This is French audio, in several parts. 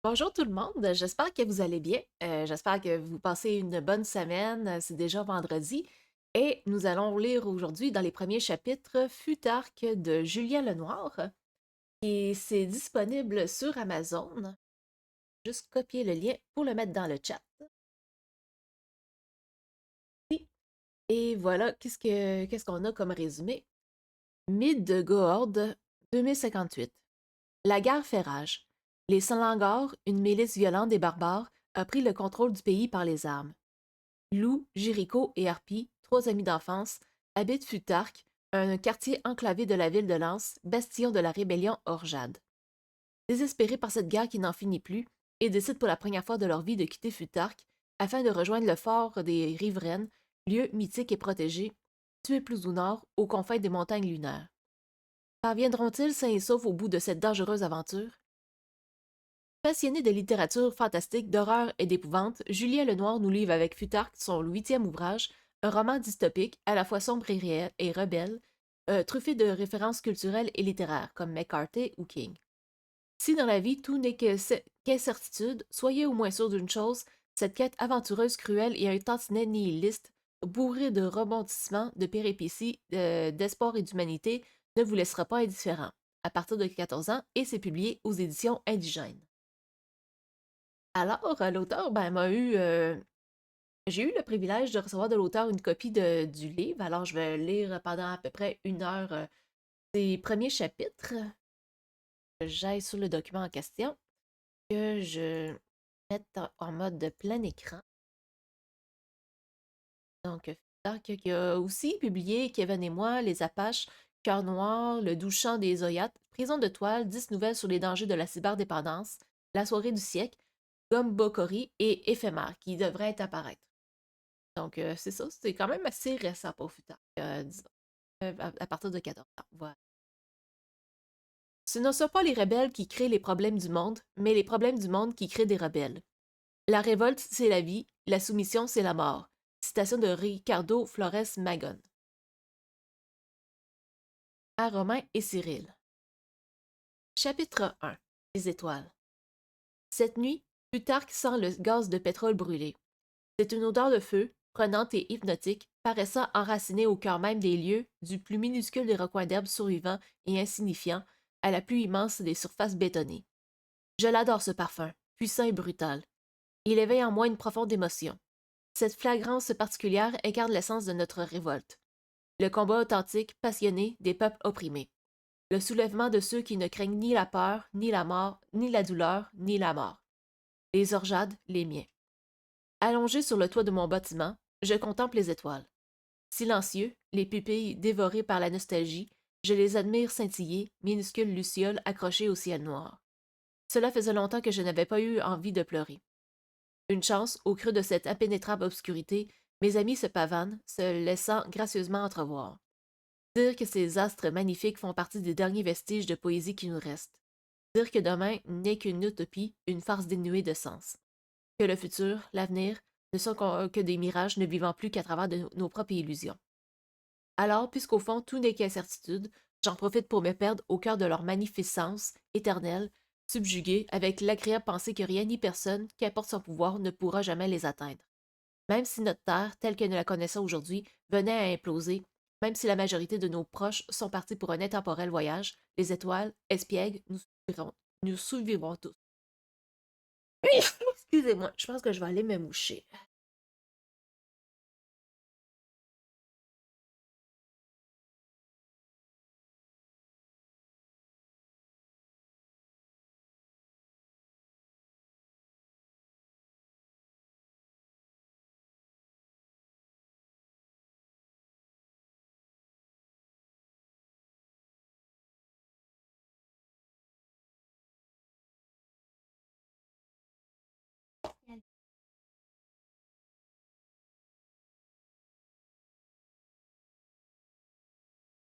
Bonjour tout le monde, j'espère que vous allez bien. J'espère que vous passez une bonne semaine. C'est déjà vendredi et nous allons lire aujourd'hui dans les premiers chapitres Futarque de Julien Lenoir et c'est disponible sur Amazon. Juste copier le lien pour le mettre dans le chat. Et voilà, qu'est-ce qu'on a comme résumé? Midgård 2058. La guerre fait rage. Les Salangors, une milice violente des barbares, a pris le contrôle du pays par les armes. Lou, Jéricho et Harpy, trois amis d'enfance, habitent Futark, un quartier enclavé de la ville de Lens, bastion de la rébellion Orjade. Désespérés par cette guerre qui n'en finit plus, ils décident pour la première fois de leur vie de quitter Futark afin de rejoindre le fort des Riveraines, lieu mythique et protégé, situé plus au nord, aux confins des montagnes lunaires. Parviendront-ils sains et saufs au bout de cette dangereuse aventure? Passionné de littérature fantastique, d'horreur et d'épouvante, Julien Lenoir nous livre avec Futark son huitième ouvrage, un roman dystopique, à la fois sombre et réel et rebelle, truffé de références culturelles et littéraires, comme McCarthy ou King. Si dans la vie tout n'est qu'incertitude, soyez au moins sûr d'une chose, cette quête aventureuse, cruelle et un tantinet nihiliste, bourrée de rebondissements, de péripéties, d'espoir et d'humanité, ne vous laissera pas indifférent. À partir de 14 ans, et c'est publié aux éditions Indigènes. Alors, l'auteur, ben, j'ai eu le privilège de recevoir de l'auteur une copie du livre. Alors, je vais lire pendant à peu près 1 heure ses premiers chapitres. J'aille sur le document en question, que je mette en mode de plein écran. Donc, qui a aussi publié Kevin et moi, Les Apaches, Cœur Noir, Le Doux Chant des Oyates, Prison de toile, 10 nouvelles sur les dangers de la cyberdépendance, La soirée du siècle, Gomme Bokori et Éphémère, qui devraient apparaître. Donc, c'est ça, c'est quand même assez récent pour Futak, disons, à partir de 14 ans. Voilà. Ce ne sont pas les rebelles qui créent les problèmes du monde, mais les problèmes du monde qui créent des rebelles. La révolte, c'est la vie, la soumission, c'est la mort. Citation de Ricardo Flores Magón. À Romain et Cyril. Chapitre 1. Les étoiles. Cette nuit, Plutarque sent le gaz de pétrole brûlé. C'est une odeur de feu, prenante et hypnotique, paraissant enracinée au cœur même des lieux, du plus minuscule des recoins d'herbe survivants et insignifiants à la plus immense des surfaces bétonnées. Je l'adore ce parfum, puissant et brutal. Il éveille en moi une profonde émotion. Cette flagrance particulière incarne l'essence de notre révolte. Le combat authentique, passionné des peuples opprimés. Le soulèvement de ceux qui ne craignent ni la peur, ni la mort, ni la douleur, ni la mort. Les orjades, les miens. Allongé sur le toit de mon bâtiment, je contemple les étoiles. Silencieux, les pupilles dévorées par la nostalgie, je les admire scintiller, minuscules lucioles accrochées au ciel noir. Cela faisait longtemps que je n'avais pas eu envie de pleurer. Une chance, au creux de cette impénétrable obscurité, mes amis se pavanent, se laissant gracieusement entrevoir. Dire que ces astres magnifiques font partie des derniers vestiges de poésie qui nous restent. Dire que demain n'est qu'une utopie, une farce dénuée de sens. Que le futur, l'avenir, ne sont que des mirages ne vivant plus qu'à travers nos propres illusions. Alors, puisqu'au fond tout n'est qu'incertitude, j'en profite pour me perdre au cœur de leur magnificence éternelle, subjuguée avec l'agréable pensée que rien ni personne, qu'importe son pouvoir, ne pourra jamais les atteindre. Même si notre Terre, telle que nous la connaissons aujourd'hui, venait à imploser, même si la majorité de nos proches sont partis pour un intemporel voyage, les étoiles, espiègles, nous survivrons tous. Excusez-moi, je pense que je vais aller me moucher.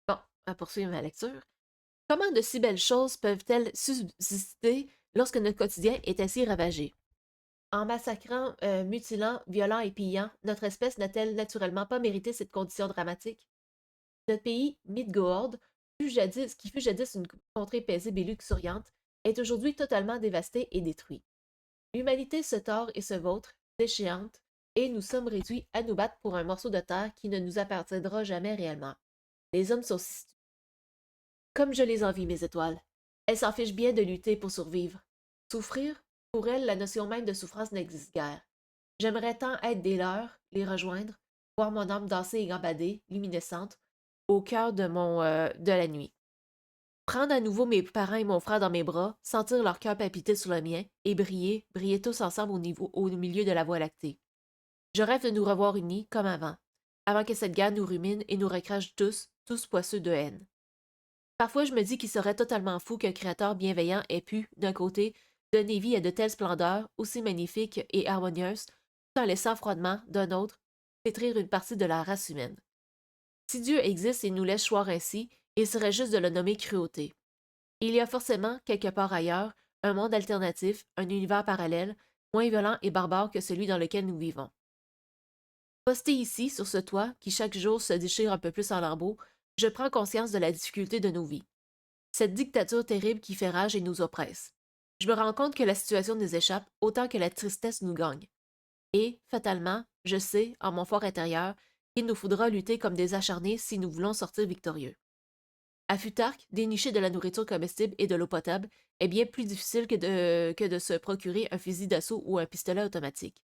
Bon, à poursuivre ma lecture. Comment de si belles choses peuvent-elles subsister lorsque notre quotidien est ainsi ravagé? En massacrant, mutilant, violant et pillant, notre espèce n'a-t-elle naturellement pas mérité cette condition dramatique? Notre pays, Midgård, qui fut jadis une contrée paisible et luxuriante, est aujourd'hui totalement dévasté et détruit. L'humanité se tord et se vautre, déchéante, et nous sommes réduits à nous battre pour un morceau de terre qui ne nous appartiendra jamais réellement. Les hommes sont si comme je les envie, mes étoiles. Elles s'en fichent bien de lutter pour survivre. Souffrir, pour elles, la notion même de souffrance n'existe guère. J'aimerais tant être des leurs, les rejoindre, voir mon âme danser et gambader, luminescente, au cœur de la nuit. Prendre à nouveau mes parents et mon frère dans mes bras, sentir leur cœur palpiter sur le mien, et briller tous ensemble au milieu de la voie lactée. Je rêve de nous revoir unis, comme avant que cette guerre nous rumine et nous recrache tous poisseux de haine. Parfois, je me dis qu'il serait totalement fou qu'un créateur bienveillant ait pu, d'un côté, donner vie à de telles splendeurs, aussi magnifiques et harmonieuses, tout en laissant froidement, d'un autre, pétrir une partie de la race humaine. Si Dieu existe et nous laisse choir ainsi, il serait juste de le nommer cruauté. Il y a forcément, quelque part ailleurs, un monde alternatif, un univers parallèle, moins violent et barbare que celui dans lequel nous vivons. Posté ici, sur ce toit, qui chaque jour se déchire un peu plus en lambeaux, je prends conscience de la difficulté de nos vies. Cette dictature terrible qui fait rage et nous oppresse. Je me rends compte que la situation nous échappe autant que la tristesse nous gagne. Et, fatalement, je sais, en mon fort intérieur, qu'il nous faudra lutter comme des acharnés si nous voulons sortir victorieux. À Futark, dénicher de la nourriture comestible et de l'eau potable est bien plus difficile que de se procurer un fusil d'assaut ou un pistolet automatique.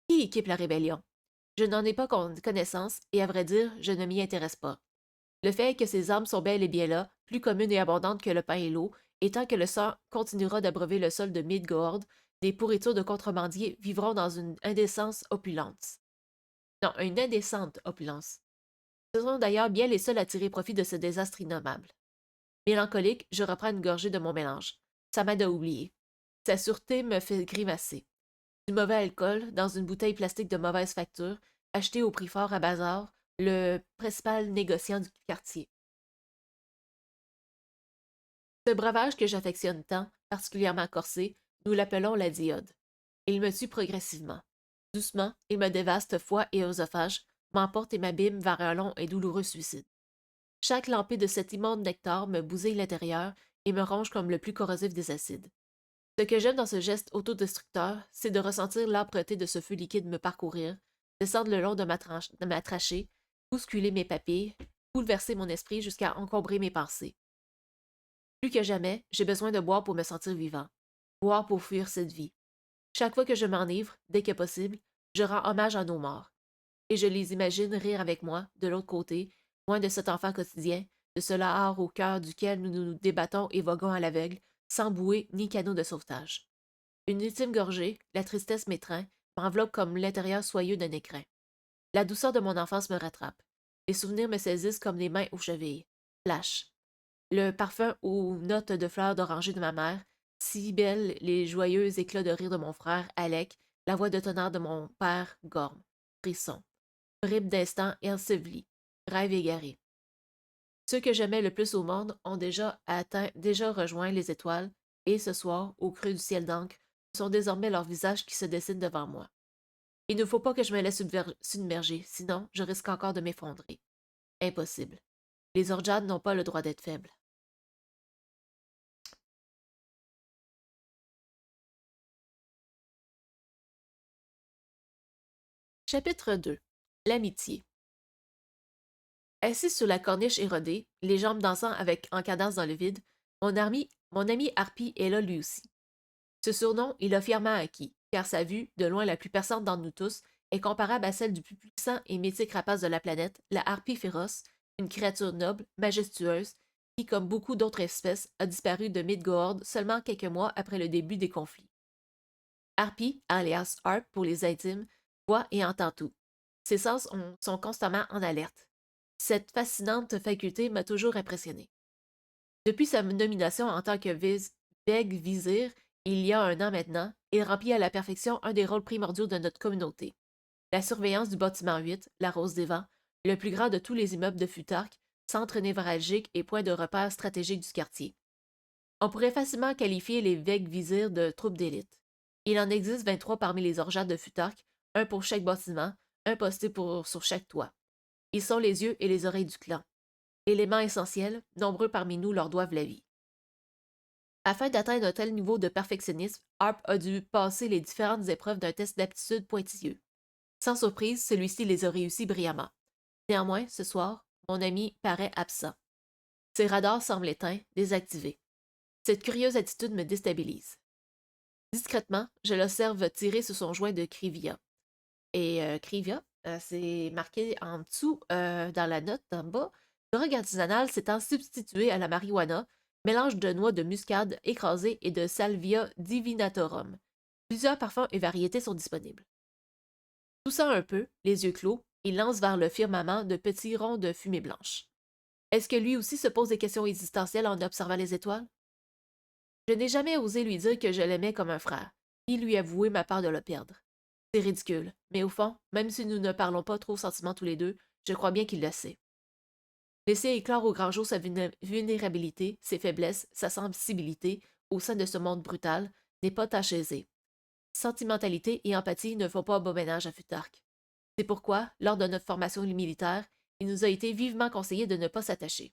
Qui équipe la rébellion? Je n'en ai pas connaissance et, à vrai dire, je ne m'y intéresse pas. Le fait est que ces armes sont bel et bien là, plus communes et abondantes que le pain et l'eau, et tant que le sang continuera d'abreuver le sol de Midgard, des pourritures de contrebandiers vivront dans une indécence opulence. Non, une indécente opulence. Ce sont d'ailleurs bien les seuls à tirer profit de ce désastre innommable. Mélancolique, je reprends une gorgée de mon mélange. Ça m'aide à oublier. Sa sûreté me fait grimacer. Du mauvais alcool, dans une bouteille plastique de mauvaise facture, acheté au prix fort à Bazar, le principal négociant du quartier. Ce breuvage que j'affectionne tant, particulièrement corsé, nous l'appelons la diode. Il me tue progressivement. Doucement, il me dévaste foie et oesophage, m'emporte et m'abîme vers un long et douloureux suicide. Chaque lampée de cet immonde nectar me bousille l'intérieur et me ronge comme le plus corrosif des acides. Ce que j'aime dans ce geste autodestructeur, c'est de ressentir l'âpreté de ce feu liquide me parcourir, descendre le long de ma trachée, bousculer mes papilles, bouleverser mon esprit jusqu'à encombrer mes pensées. Plus que jamais, j'ai besoin de boire pour me sentir vivant, boire pour fuir cette vie. Chaque fois que je m'enivre, dès que possible, je rends hommage à nos morts. Et je les imagine rire avec moi, de l'autre côté, loin de cet enfant quotidien, de ce lahar au cœur duquel nous nous débattons et voguons à l'aveugle, sans bouée ni canot de sauvetage. Une ultime gorgée, la tristesse m'étreint, m'enveloppe comme l'intérieur soyeux d'un écrin. La douceur de mon enfance me rattrape. Les souvenirs me saisissent comme des mains aux chevilles. Flash. Le parfum aux notes de fleurs d'oranger de ma mère, si belles les joyeux éclats de rire de mon frère, Alec, la voix de tonnerre de mon père, Gorme. Frisson. Bribes d'instants ensevelis. Rêve égaré. Ceux que j'aimais le plus au monde ont déjà rejoint les étoiles, et ce soir, au creux du ciel d'encre, ce sont désormais leurs visages qui se dessinent devant moi. Il ne faut pas que je me laisse submerger, sinon je risque encore de m'effondrer. Impossible. Les Orjades n'ont pas le droit d'être faibles. Chapitre 2. L'amitié. Assis sur la corniche érodée, les jambes dansant en cadence dans le vide, mon ami Harpy est là lui aussi. Ce surnom, il l'a fièrement acquis, car sa vue, de loin la plus perçante d'entre nous tous, est comparable à celle du plus puissant et mythique rapace de la planète, la harpie féroce, une créature noble, majestueuse, qui, comme beaucoup d'autres espèces, a disparu de Midgard seulement quelques mois après le début des conflits. Harpy, alias Harp pour les intimes, voit et entend tout. Ses sens sont constamment en alerte. Cette fascinante faculté m'a toujours impressionné. Depuis sa nomination en tant que Beg Vizir, il y a un an maintenant, il remplit à la perfection un des rôles primordiaux de notre communauté. La surveillance du bâtiment 8, la Rose des Vents, le plus grand de tous les immeubles de Futark, centre névralgique et point de repère stratégique du quartier. On pourrait facilement qualifier les Veg Vizirs de troupes d'élite. Il en existe 23 parmi les orgeats de Futark, un pour chaque bâtiment, un posté sur chaque toit. Ils sont les yeux et les oreilles du clan. Éléments essentiels, nombreux parmi nous leur doivent la vie. Afin d'atteindre un tel niveau de perfectionnisme, Harp a dû passer les différentes épreuves d'un test d'aptitude pointilleux. Sans surprise, celui-ci les a réussi brillamment. Néanmoins, ce soir, mon ami paraît absent. Ses radars semblent éteints, désactivés. Cette curieuse attitude me déstabilise. Discrètement, je l'observe tirer sur son joint de Krivia. Et Krivia, c'est marqué en dessous, dans la note en bas, drogue artisanale s'étant substituée à la marijuana, mélange de noix de muscade écrasées et de Salvia divinatorum. Plusieurs parfums et variétés sont disponibles. Toussant un peu, les yeux clos, il lance vers le firmament de petits ronds de fumée blanche. Est-ce que lui aussi se pose des questions existentielles en observant les étoiles? Je n'ai jamais osé lui dire que je l'aimais comme un frère, ni lui avouer ma peur de le perdre. C'est ridicule, mais au fond, même si nous ne parlons pas trop sentiments tous les deux, je crois bien qu'il le sait. Laisser éclore au grand jour sa vulnérabilité, ses faiblesses, sa sensibilité au sein de ce monde brutal n'est pas tâche aisée. Sentimentalité et empathie ne font pas bon ménage à Futark. C'est pourquoi, lors de notre formation militaire, il nous a été vivement conseillé de ne pas s'attacher.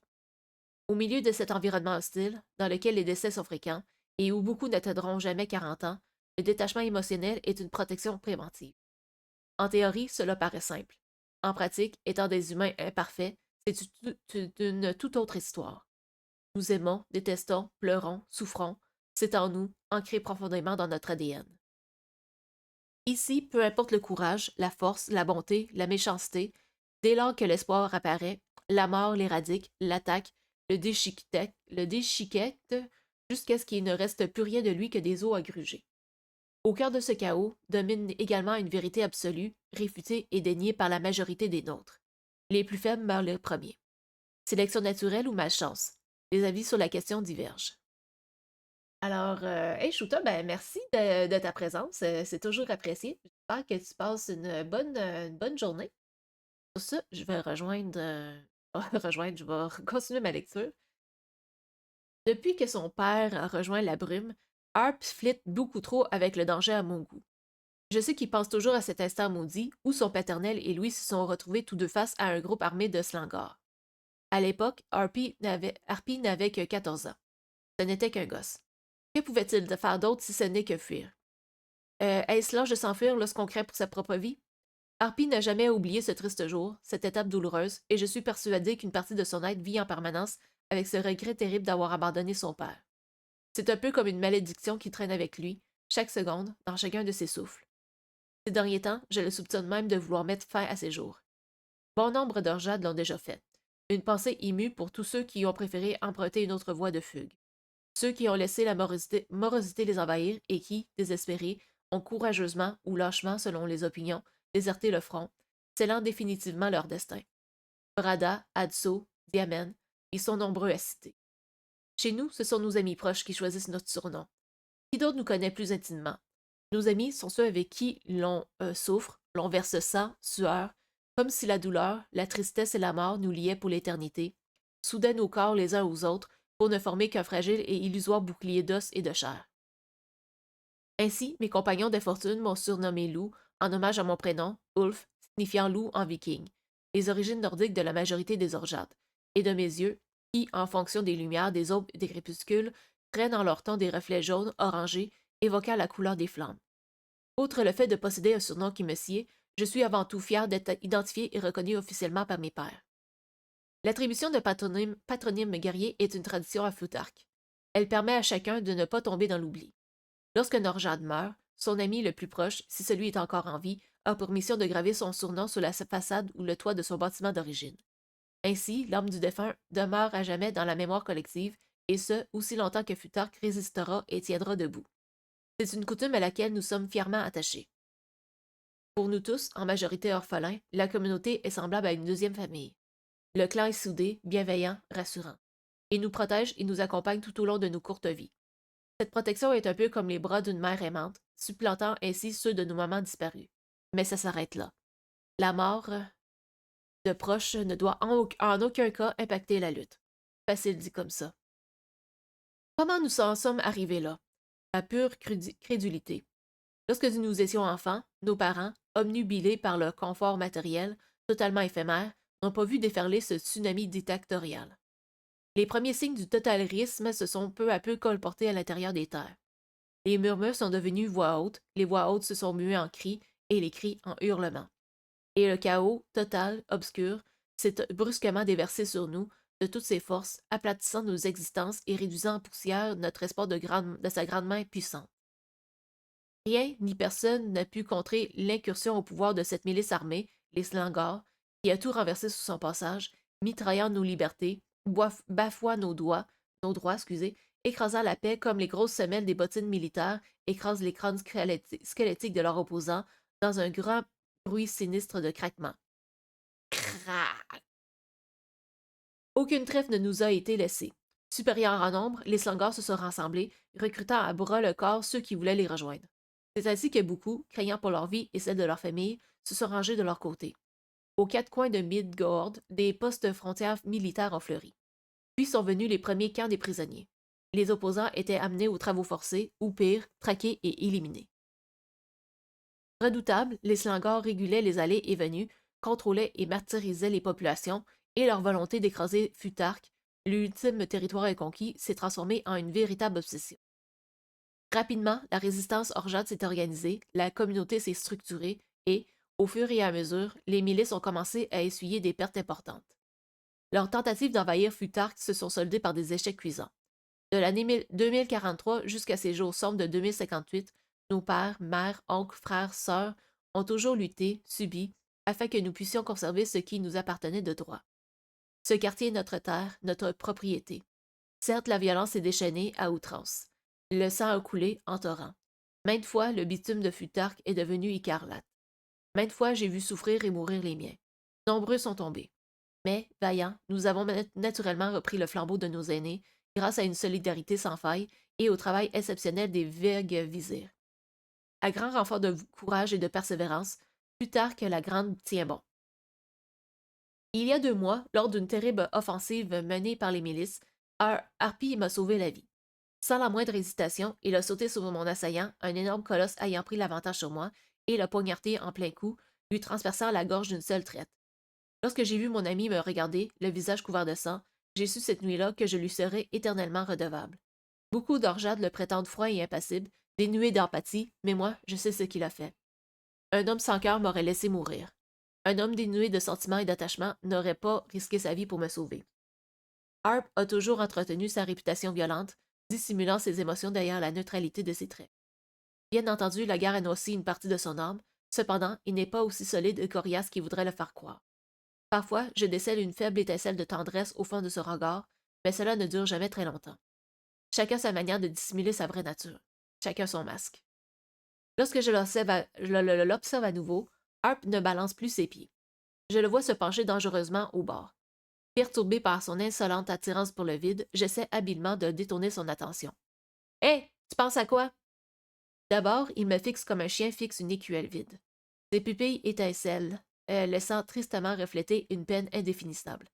Au milieu de cet environnement hostile, dans lequel les décès sont fréquents et où beaucoup n'atteindront jamais 40 ans, le détachement émotionnel est une protection préventive. En théorie, cela paraît simple. En pratique, étant des humains imparfaits, c'est une toute autre histoire. Nous aimons, détestons, pleurons, souffrons. C'est en nous, ancré profondément dans notre ADN. Ici, peu importe le courage, la force, la bonté, la méchanceté, dès lors que l'espoir apparaît, la mort l'éradique, l'attaque, le déchiquette, jusqu'à ce qu'il ne reste plus rien de lui que des os à gruger. Au cœur de ce chaos domine également une vérité absolue, réfutée et déniée par la majorité des nôtres. Les plus faibles meurent les premiers. Sélection naturelle ou malchance? Les avis sur la question divergent. Alors, hey Shuta, ben merci de ta présence. C'est toujours apprécié. J'espère que tu passes une bonne journée. Sur ce, je vais rejoindre, je vais continuer ma lecture. Depuis que son père a rejoint la brume, Harp flitte beaucoup trop avec le danger à mon goût. Je sais qu'il pense toujours à cet instant maudit où son paternel et lui se sont retrouvés tous deux face à un groupe armé de slangars. À l'époque, Harpy n'avait que 14 ans. Ce n'était qu'un gosse. Que pouvait-il faire d'autre si ce n'est que fuir? Est-ce l'âge de s'enfuir lorsqu'on craint pour sa propre vie? Harpy n'a jamais oublié ce triste jour, cette étape douloureuse, et je suis persuadée qu'une partie de son être vit en permanence avec ce regret terrible d'avoir abandonné son père. C'est un peu comme une malédiction qui traîne avec lui, chaque seconde, dans chacun de ses souffles. Ces derniers temps, je le soupçonne même de vouloir mettre fin à ses jours. Bon nombre d'orgeades l'ont déjà fait. Une pensée émue pour tous ceux qui ont préféré emprunter une autre voie de fugue. Ceux qui ont laissé la morosité les envahir et qui, désespérés, ont courageusement ou lâchement, selon les opinions, déserté le front, scellant définitivement leur destin. Brada, Adso, Diamen, ils sont nombreux à citer. Chez nous, ce sont nos amis proches qui choisissent notre surnom. Qui d'autre nous connaît plus intimement? Nos amis sont ceux avec qui l'on souffre, l'on verse sang, sueur, comme si la douleur, la tristesse et la mort nous liaient pour l'éternité, soudaient nos corps les uns aux autres pour ne former qu'un fragile et illusoire bouclier d'os et de chair. Ainsi, mes compagnons d'infortune m'ont surnommé Loup, en hommage à mon prénom, Ulf, signifiant loup en viking, les origines nordiques de la majorité des orgeades, et de mes yeux, qui, en fonction des lumières, des aubes et des crépuscules, prennent en leur temps des reflets jaunes, orangés, évoquant la couleur des flammes. Outre le fait de posséder un surnom qui me sied, je suis avant tout fier d'être identifié et reconnu officiellement par mes pairs. L'attribution de patronyme guerrier est une tradition à Flutarque. Elle permet à chacun de ne pas tomber dans l'oubli. Lorsque Norjad meurt, son ami le plus proche, si celui est encore en vie, a pour mission de graver son surnom sur la façade ou le toit de son bâtiment d'origine. Ainsi, l'âme du défunt demeure à jamais dans la mémoire collective, et ce, aussi longtemps que Futark résistera et tiendra debout. C'est une coutume à laquelle nous sommes fièrement attachés. Pour nous tous, en majorité orphelins, la communauté est semblable à une deuxième famille. Le clan est soudé, bienveillant, rassurant. Il nous protège et nous accompagne tout au long de nos courtes vies. Cette protection est un peu comme les bras d'une mère aimante, supplantant ainsi ceux de nos mamans disparus. Mais ça s'arrête là. La mort de proches ne doit en aucun cas impacter la lutte. Facile dit comme ça. Comment nous en sommes arrivés là? À pure crédulité. Lorsque nous étions enfants, nos parents, obnubilés par le confort matériel, totalement éphémère, n'ont pas vu déferler ce tsunami dictatorial. Les premiers signes du totalitarisme se sont peu à peu colportés à l'intérieur des terres. Les murmures sont devenus voix haute, les voix hautes se sont muées en cris, et les cris en hurlements. Et le chaos, total, obscur, s'est brusquement déversé sur nous de toutes ses forces, aplatissant nos existences et réduisant en poussière notre espoir de sa grande main puissante. Rien ni personne n'a pu contrer l'incursion au pouvoir de cette milice armée, les Slangars, qui a tout renversé sous son passage, mitraillant nos libertés, bafouant nos droits, écrasant la paix comme les grosses semelles des bottines militaires écrasent les crânes squelettiques de leurs opposants dans un grand bruit sinistre de craquement. Crac! Aucune trêve ne nous a été laissée. Supérieurs en nombre, les Slangars se sont rassemblés, recrutant à bras le corps ceux qui voulaient les rejoindre. C'est ainsi que beaucoup, craignant pour leur vie et celle de leur famille, se sont rangés de leur côté. Aux quatre coins de Midgard, des postes frontières militaires ont fleuri. Puis sont venus les premiers camps des prisonniers. Les opposants étaient amenés aux travaux forcés, ou pire, traqués et éliminés. Redoutables, les Slangars régulaient les allées et venues, contrôlaient et martyrisaient les populations, et leur volonté d'écraser Futark, l'ultime territoire inconquis, s'est transformée en une véritable obsession. Rapidement, la résistance orgeate s'est organisée, la communauté s'est structurée et, au fur et à mesure, les milices ont commencé à essuyer des pertes importantes. Leurs tentatives d'envahir Futark se sont soldées par des échecs cuisants. De l'année 2043 jusqu'à ces jours sombres de 2058, nos pères, mères, oncles, frères, sœurs ont toujours lutté, subi, afin que nous puissions conserver ce qui nous appartenait de droit. Ce quartier est notre terre, notre propriété. Certes, la violence est déchaînée à outrance. Le sang a coulé en torrent. Maintes fois, le bitume de Futark est devenu écarlate. Maintes fois, j'ai vu souffrir et mourir les miens. Nombreux sont tombés. Mais, vaillants, nous avons naturellement repris le flambeau de nos aînés grâce à une solidarité sans faille et au travail exceptionnel des Veig Vizirs. À grand renfort de courage et de persévérance, Plutarque la Grande tient bon. Il y a 2 mois, lors d'une terrible offensive menée par les milices, Harpy m'a sauvé la vie. Sans la moindre hésitation, il a sauté sur mon assaillant, un énorme colosse ayant pris l'avantage sur moi, et l'a poignardé en plein coup, lui transperçant la gorge d'une seule traite. Lorsque j'ai vu mon ami me regarder, le visage couvert de sang, j'ai su cette nuit-là que je lui serais éternellement redevable. Beaucoup d'orgeades le prétendent froid et impassible, dénué d'empathie, mais moi, je sais ce qu'il a fait. Un homme sans cœur m'aurait laissé mourir. Un homme dénué de sentiments et d'attachement n'aurait pas risqué sa vie pour me sauver. Harp a toujours entretenu sa réputation violente, dissimulant ses émotions derrière la neutralité de ses traits. Bien entendu, la guerre a noirci une partie de son âme, cependant, il n'est pas aussi solide et coriace qu'il voudrait le faire croire. Parfois, je décèle une faible étincelle de tendresse au fond de ce regard, mais cela ne dure jamais très longtemps. Chacun sa manière de dissimuler sa vraie nature. Chacun son masque. Lorsque je l'observe à nouveau, Harp ne balance plus ses pieds. Je le vois se pencher dangereusement au bord. Perturbé par son insolente attirance pour le vide, j'essaie habilement de détourner son attention. Hé, tu penses à quoi? D'abord, il me fixe comme un chien fixe une écuelle vide. Ses pupilles étincellent, laissant tristement refléter une peine indéfinissable.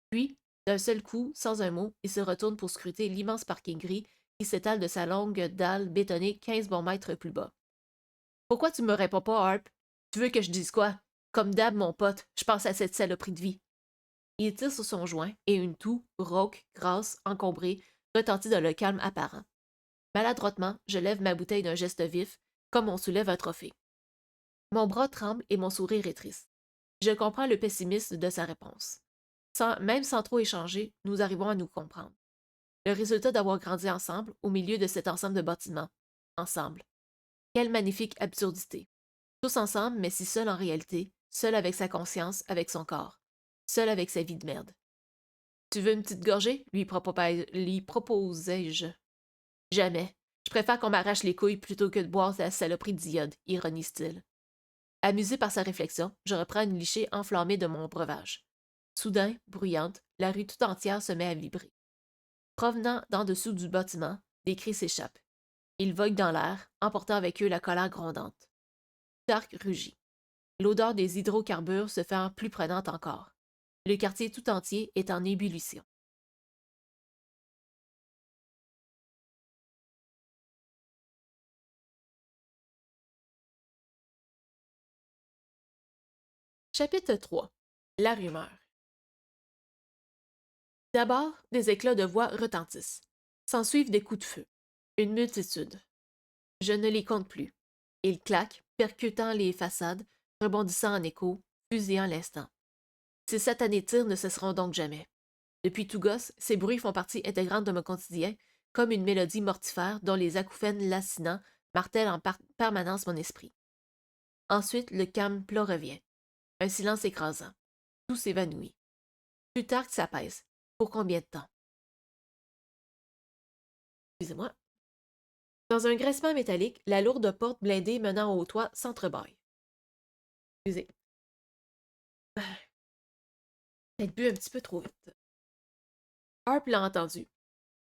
Puis, d'un seul coup, sans un mot, il se retourne pour scruter l'immense parking gris qui s'étale de sa longue dalle bétonnée 15 bons mètres plus bas. Pourquoi tu me réponds pas, Harp? Tu veux que je dise quoi? Comme d'hab, mon pote, je pense à cette saloperie de vie. Il tire sur son joint et une toux, rauque, grasse, encombrée, retentit dans le calme apparent. Maladroitement, je lève ma bouteille d'un geste vif, comme on soulève un trophée. Mon bras tremble et mon sourire est triste. Je comprends le pessimisme de sa réponse. Même sans trop échanger, nous arrivons à nous comprendre. Le résultat d'avoir grandi ensemble au milieu de cet ensemble de bâtiments. Ensemble. Quelle magnifique absurdité. Tous ensemble, mais si seul en réalité, seul avec sa conscience, avec son corps. Seul avec sa vie de merde. Tu veux une petite gorgée? Lui proposai-je. Jamais. Je préfère qu'on m'arrache les couilles plutôt que de boire la saloperie d'iode, ironise-t-il. Amusé par sa réflexion, je reprends une lichée enflammée de mon breuvage. Soudain, bruyante, la rue tout entière se met à vibrer. Provenant d'en dessous du bâtiment, des cris s'échappent. Ils voguent dans l'air, emportant avec eux la colère grondante. Dark rugit. L'odeur des hydrocarbures se fait plus prenante encore. Le quartier tout entier est en ébullition. Chapitre 3. La rumeur. D'abord, des éclats de voix retentissent. S'ensuivent des coups de feu. Une multitude. Je ne les compte plus. Ils claquent, percutant les façades, rebondissant en écho, fusillant l'instant. Ces satanés tirs ne cesseront donc jamais. Depuis tout gosse, ces bruits font partie intégrante de mon quotidien, comme une mélodie mortifère dont les acouphènes lancinants martèlent en permanence mon esprit. Ensuite, le calme plat revient. Un silence écrasant. Tout s'évanouit. Plus tard que s'apaise. Pour combien de temps? Excusez-moi. Dans un graissement métallique, la lourde porte blindée menant au toit s'entrebâille. Excusez. Peut-être bu un petit peu trop vite. Harp l'a entendu.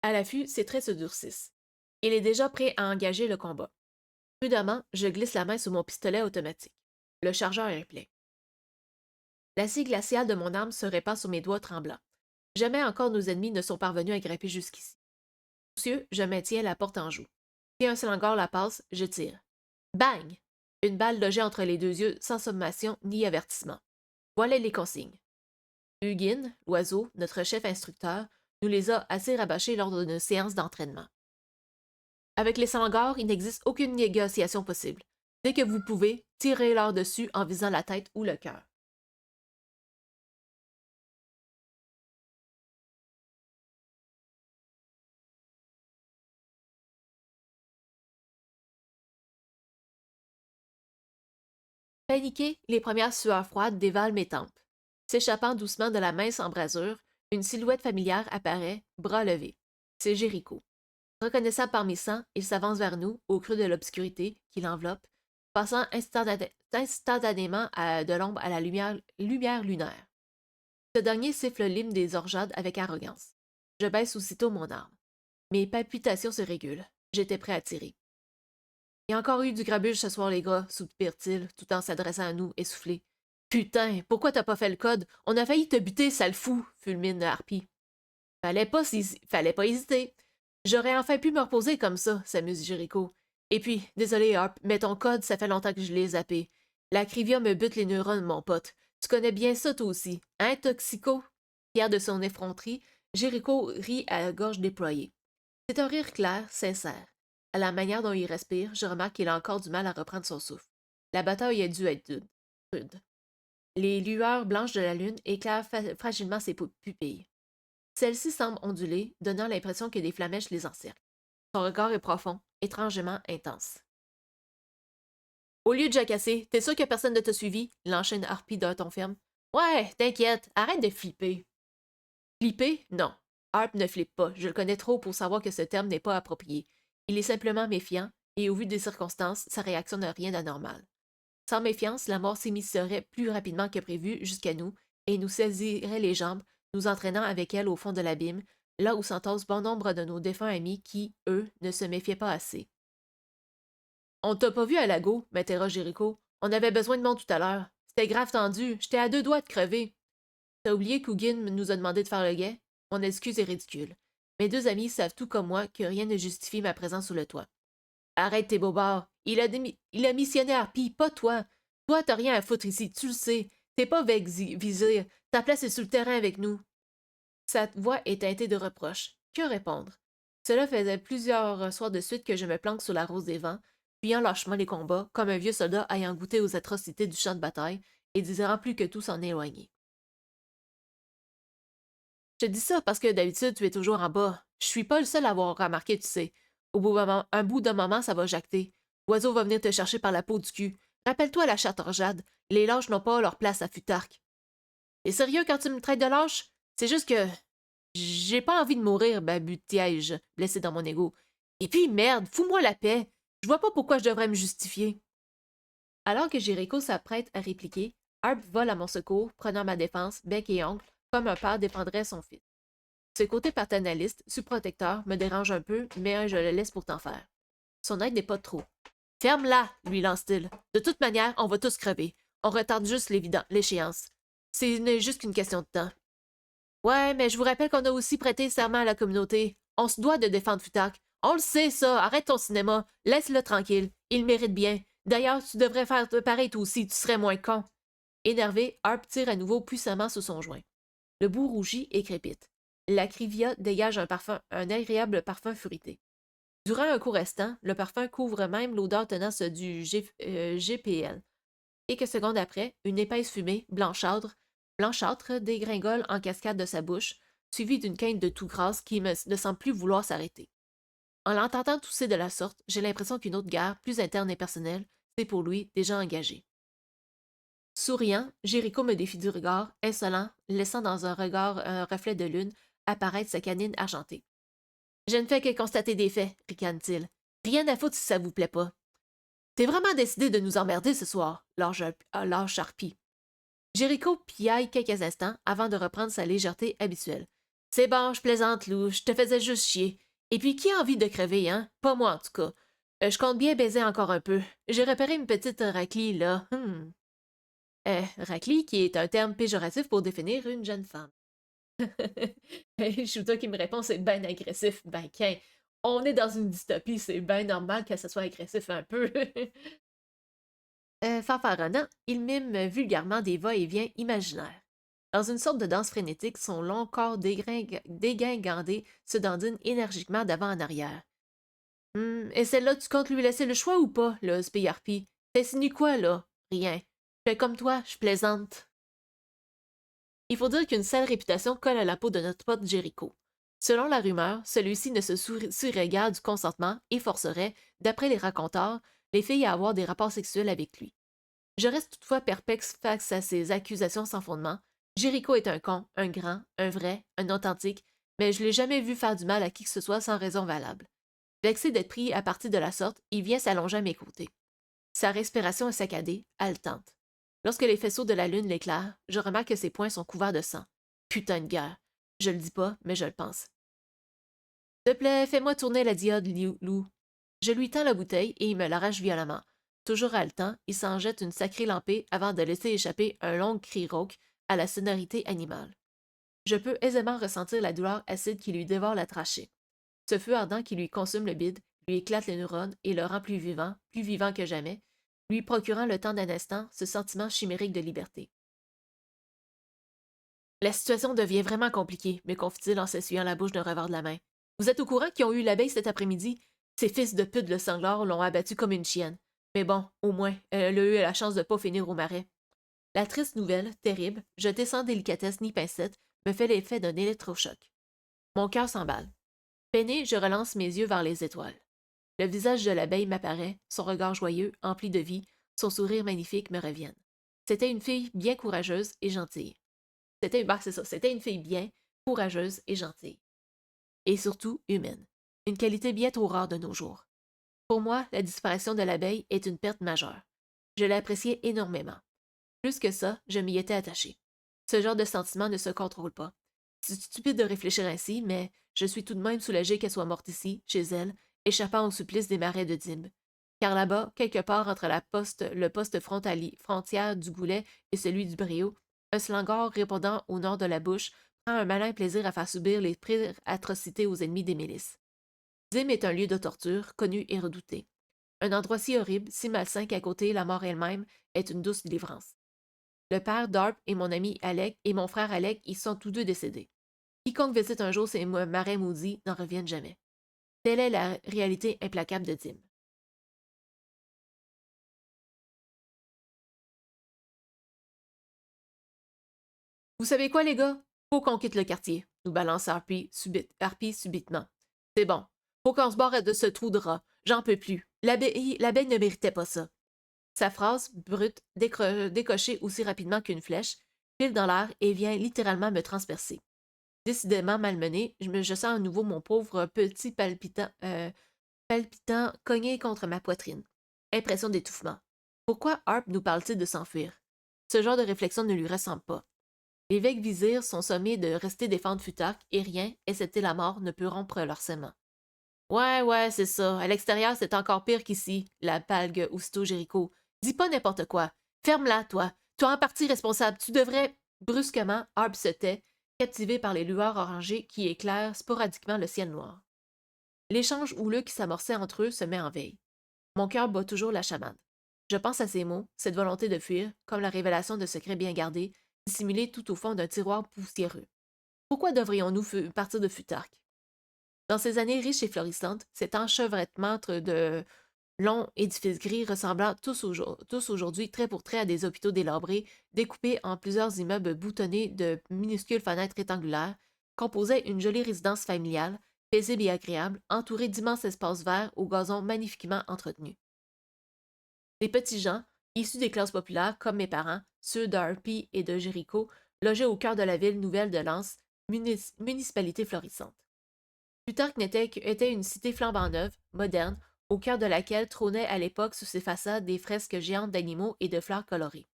À l'affût, ses traits se durcissent. Il est déjà prêt à engager le combat. Prudemment, je glisse la main sur mon pistolet automatique. Le chargeur est plein. L'acier glacial de mon arme se répand sur mes doigts tremblants. Jamais encore nos ennemis ne sont parvenus à grimper jusqu'ici. Soucieux, je maintiens la porte en joue. Si un slangor la passe, je tire. Bang! Une balle logée entre les deux yeux, sans sommation ni avertissement. Voilà les consignes. Hugin, l'oiseau, notre chef instructeur, nous les a assez rabâchés lors de nos séances d'entraînement. Avec les slangors, il n'existe aucune négociation possible. Dès que vous pouvez, tirez-leur dessus en visant la tête ou le cœur. Paniqués, les premières sueurs froides dévalent mes tempes. S'échappant doucement de la mince embrasure, une silhouette familière apparaît, bras levés. C'est Jéricho. Reconnaissable par mes sangs, il s'avance vers nous, au creux de l'obscurité qui l'enveloppe, passant instantanément de l'ombre à la lumière lunaire. Ce dernier siffle l'hymne des orgeades avec arrogance. Je baisse aussitôt mon arme. Mes palpitations se régulent. J'étais prêt à tirer. Il y a encore eu du grabuge ce soir, les gars, soupire-t-il, tout en s'adressant à nous, essoufflé. Putain, pourquoi t'as pas fait le code? On a failli te buter, sale fou, fulmine Harpy. Fallait pas hésiter. J'aurais enfin pu me reposer comme ça, s'amuse Jericho. Et puis, désolé, Harp, mais ton code, ça fait longtemps que je l'ai zappé. La crivia me bute les neurones, mon pote. Tu connais bien ça, toi aussi, hein, Toxico? Fier de son effronterie, Jericho rit à gorge déployée. C'est un rire clair, sincère. À la manière dont il respire, je remarque qu'il a encore du mal à reprendre son souffle. La bataille a dû être rude. Les lueurs blanches de la lune éclairent fragilement ses pupilles. Celles-ci semblent onduler, donnant l'impression que des flamèches les encerclent. Son regard est profond, étrangement intense. Au lieu de jacasser, t'es sûr que personne ne t'a suivi? L'enchaîne Harpy d'un ton ferme. Ouais, t'inquiète, arrête de flipper. Flipper? Non. Harp ne flippe pas, je le connais trop pour savoir que ce terme n'est pas approprié. Il est simplement méfiant, et au vu des circonstances, sa réaction n'a rien d'anormal. Sans méfiance, la mort s'immiscerait plus rapidement que prévu jusqu'à nous, et nous saisirait les jambes, nous entraînant avec elle au fond de l'abîme, là où s'entassent bon nombre de nos défunts amis qui, eux, ne se méfiaient pas assez. On t'a pas vu à Lago, m'interroge Jericho. On avait besoin de monde tout à l'heure. C'était grave tendu, j'étais à 2 doigts de crever. T'as oublié qu'Hugin nous a demandé de faire le guet? Mon excuse est ridicule. Mes deux amis savent tout comme moi que rien ne justifie ma présence sous le toit. Arrête tes bobards. Il a missionné Harpy, pas toi. Toi, t'as rien à foutre ici, tu le sais. T'es pas Vizir. Ta place est sur le terrain avec nous. Sa voix est teintée de reproches. Que répondre? Cela faisait plusieurs soirs de suite que je me planque sur la rose des vents, fuyant lâchement les combats, comme un vieux soldat ayant goûté aux atrocités du champ de bataille, et désirant plus que tout s'en éloigner. Je te dis ça parce que d'habitude, tu es toujours en bas. Je suis pas le seul à avoir remarqué, tu sais. Un bout d'un moment, ça va jacter. L'oiseau va venir te chercher par la peau du cul. Rappelle-toi la chatte orgeade. Les lâches n'ont pas leur place à Futark. T'es sérieux quand tu me traites de lâche? C'est juste que j'ai pas envie de mourir, babutai-je, blessé dans mon ego. Et puis, merde, fous-moi la paix. Je vois pas pourquoi je devrais me justifier. Alors que Jericho s'apprête à répliquer, Harp vole à mon secours, prenant ma défense, bec et ongle, comme un père défendrait son fils. Ce côté paternaliste, subprotecteur, me dérange un peu, mais je le laisse pourtant faire. Son aide n'est pas trop. Ferme-la, lui lance-t-il. De toute manière, on va tous crever. On retarde juste l'échéance. Ce n'est juste qu'une question de temps. Ouais, mais je vous rappelle qu'on a aussi prêté serment à la communauté. On se doit de défendre Futak. On le sait, ça. Arrête ton cinéma. Laisse-le tranquille. Il mérite bien. D'ailleurs, tu devrais faire pareil toi aussi. Tu serais moins con. Énervé, Harp tire à nouveau puissamment sur son joint. Le bout rougit et crépite. La crivia dégage un agréable parfum fruité. Durant un court instant, le parfum couvre même l'odeur tenace du GPL. Quelques secondes après, une épaisse fumée, blanchâtre dégringole en cascade de sa bouche, suivie d'une quinte de tout grasse qui ne semble plus vouloir s'arrêter. En l'entendant tousser de la sorte, j'ai l'impression qu'une autre guerre, plus interne et personnelle, s'est pour lui déjà engagée. Souriant, Jéricho me défie du regard, insolent, laissant dans un regard un reflet de lune apparaître sa canine argentée. Je ne fais que constater des faits, ricane-t-il. Rien à foutre si ça vous plaît pas. T'es vraiment décidé de nous emmerder ce soir, lâche Charpie. Jéricho piaille quelques instants avant de reprendre sa légèreté habituelle. C'est bon, je plaisante, Lou, je te faisais juste chier. Et puis qui a envie de crever, hein? Pas moi, en tout cas. Je compte bien baiser encore un peu. J'ai repéré une petite raclie, là. Raclie, qui est un terme péjoratif pour définir une jeune femme. Shuta qui me répond, c'est ben agressif. Ben, qu'un, on est dans une dystopie, c'est ben normal que ce soit agressif un peu. Fanfaronnant, il mime vulgairement des va-et-vient imaginaires. Dans une sorte de danse frénétique, son long corps dégingandé se dandine énergiquement d'avant en arrière. Et celle-là, tu comptes lui laisser le choix ou pas, là, Speyarpi? T'insinues quoi, là? Rien. Je fais comme toi, je plaisante. Il faut dire qu'une sale réputation colle à la peau de notre pote Jericho. Selon la rumeur, celui-ci ne se soucierait guère du consentement et forcerait, d'après les raconteurs, les filles à avoir des rapports sexuels avec lui. Je reste toutefois perplexe face à ces accusations sans fondement. Jericho est un con, un grand, un vrai, un authentique, mais je l'ai jamais vu faire du mal à qui que ce soit sans raison valable. Vexé d'être pris à partie de la sorte, il vient s'allonger à mes côtés. Sa respiration est saccadée, haletante. Lorsque les faisceaux de la lune l'éclairent, je remarque que ses poings sont couverts de sang. Putain de guerre. Je le dis pas, mais je le pense. S'il te plaît, fais-moi tourner la diode, Lou. Je lui tends la bouteille et il me l'arrache violemment. Toujours haletant, il s'en jette une sacrée lampée avant de laisser échapper un long cri rauque à la sonorité animale. Je peux aisément ressentir la douleur acide qui lui dévore la trachée. Ce feu ardent qui lui consume le bide, lui éclate les neurones et le rend plus vivant que jamais, lui procurant le temps d'un instant ce sentiment chimérique de liberté. La situation devient vraiment compliquée, me confie-t-il en s'essuyant la bouche d'un revers de la main. Vous êtes au courant qu'ils ont eu l'abeille cet après-midi? Ces fils de pute le sanglard l'ont abattue comme une chienne. Mais bon, au moins, elle a eu la chance de ne pas finir au marais. La triste nouvelle, terrible, jetée sans délicatesse ni pincette, me fait l'effet d'un électrochoc. Mon cœur s'emballe. Peiné, je relance mes yeux vers les étoiles. Le visage de l'abeille m'apparaît, son regard joyeux, empli de vie, son sourire magnifique me reviennent. C'était une fille bien courageuse et gentille. C'était une fille bien, courageuse et gentille. Et surtout humaine. Une qualité bien trop rare de nos jours. Pour moi, la disparition de l'abeille est une perte majeure. Je l'ai appréciée énormément. Plus que ça, je m'y étais attaché. Ce genre de sentiment ne se contrôle pas. C'est stupide de réfléchir ainsi, mais je suis tout de même soulagée qu'elle soit morte ici, chez elle, échappant au supplice des marais de Dim. Car là-bas, quelque part entre le poste frontière du Goulet et celui du Bréau, un slangor répondant au nord de la bouche prend un malin plaisir à faire subir les pires atrocités aux ennemis des milices. Dim est un lieu de torture, connu et redouté. Un endroit si horrible, si malsain qu'à côté, la mort elle-même est une douce délivrance. Le père d'Arp et mon ami Alec et mon frère Alec y sont tous deux décédés. Quiconque visite un jour ces marais maudits n'en reviennent jamais. Telle est la réalité implacable de Dim. Vous savez quoi, les gars? Faut qu'on quitte le quartier, nous balance Harpy subitement. C'est bon. Faut qu'on se barre de ce trou de rat. J'en peux plus. L'abeille ne méritait pas ça. Sa phrase, brute, décochée aussi rapidement qu'une flèche, file dans l'air et vient littéralement me transpercer. Décidément malmené, je sens à nouveau mon pauvre petit palpitant cogné contre ma poitrine. Impression d'étouffement. Pourquoi Harp nous parle-t-il de s'enfuir? Ce genre de réflexion ne lui ressemble pas. L'évêque vizirs sont sommés de rester défendre Futark et rien, excepté la mort, ne peut rompre leur serment. Ouais, c'est ça. À l'extérieur, c'est encore pire qu'ici, la palgue aussitôt Jéricho. Dis pas n'importe quoi. Ferme-la, toi. Toi en partie responsable. Tu devrais. Brusquement, Harp se tait, captivé par les lueurs orangées qui éclairent sporadiquement le ciel noir. L'échange houleux qui s'amorçait entre eux se met en veille. Mon cœur bat toujours la chamade. Je pense à ces mots, cette volonté de fuir, comme la révélation de secrets bien gardés, dissimulés tout au fond d'un tiroir poussiéreux. Pourquoi devrions-nous partir de Futark? Dans ces années riches et florissantes, cet enchevêtrement de longs édifices gris ressemblant tous aujourd'hui trait pour trait à des hôpitaux délabrés, découpés en plusieurs immeubles boutonnés de minuscules fenêtres rectangulaires, composait une jolie résidence familiale, paisible et agréable, entourée d'immenses espaces verts aux gazons magnifiquement entretenus. Les petits gens, issus des classes populaires comme mes parents, ceux d'Harpy et de Jéricho, logeaient au cœur de la ville nouvelle de Lens, municipalité florissante. Plutarque était une cité flambant neuve, moderne, au cœur de laquelle trônaient à l'époque sous ses façades des fresques géantes d'animaux et de fleurs colorées.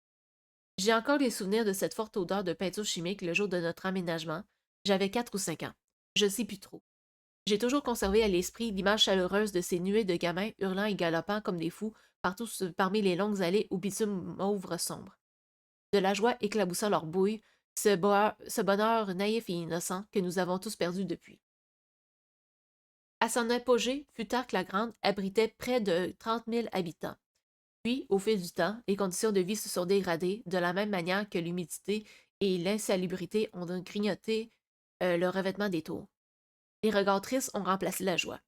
J'ai encore les souvenirs de cette forte odeur de peinture chimique le jour de notre aménagement. J'avais 4 ou 5 ans. Je ne sais plus trop. J'ai toujours conservé à l'esprit l'image chaleureuse de ces nuées de gamins hurlant et galopant comme des fous parmi les longues allées au bitume mauve sombre. De la joie éclaboussant leur bouille, ce bonheur naïf et innocent que nous avons tous perdu depuis. À son apogée, Futarque-la-Grande abritait près de 30 000 habitants. Puis, au fil du temps, les conditions de vie se sont dégradées de la même manière que l'humidité et l'insalubrité ont grignoté le revêtement des tours. Les regards tristes ont remplacé la joie.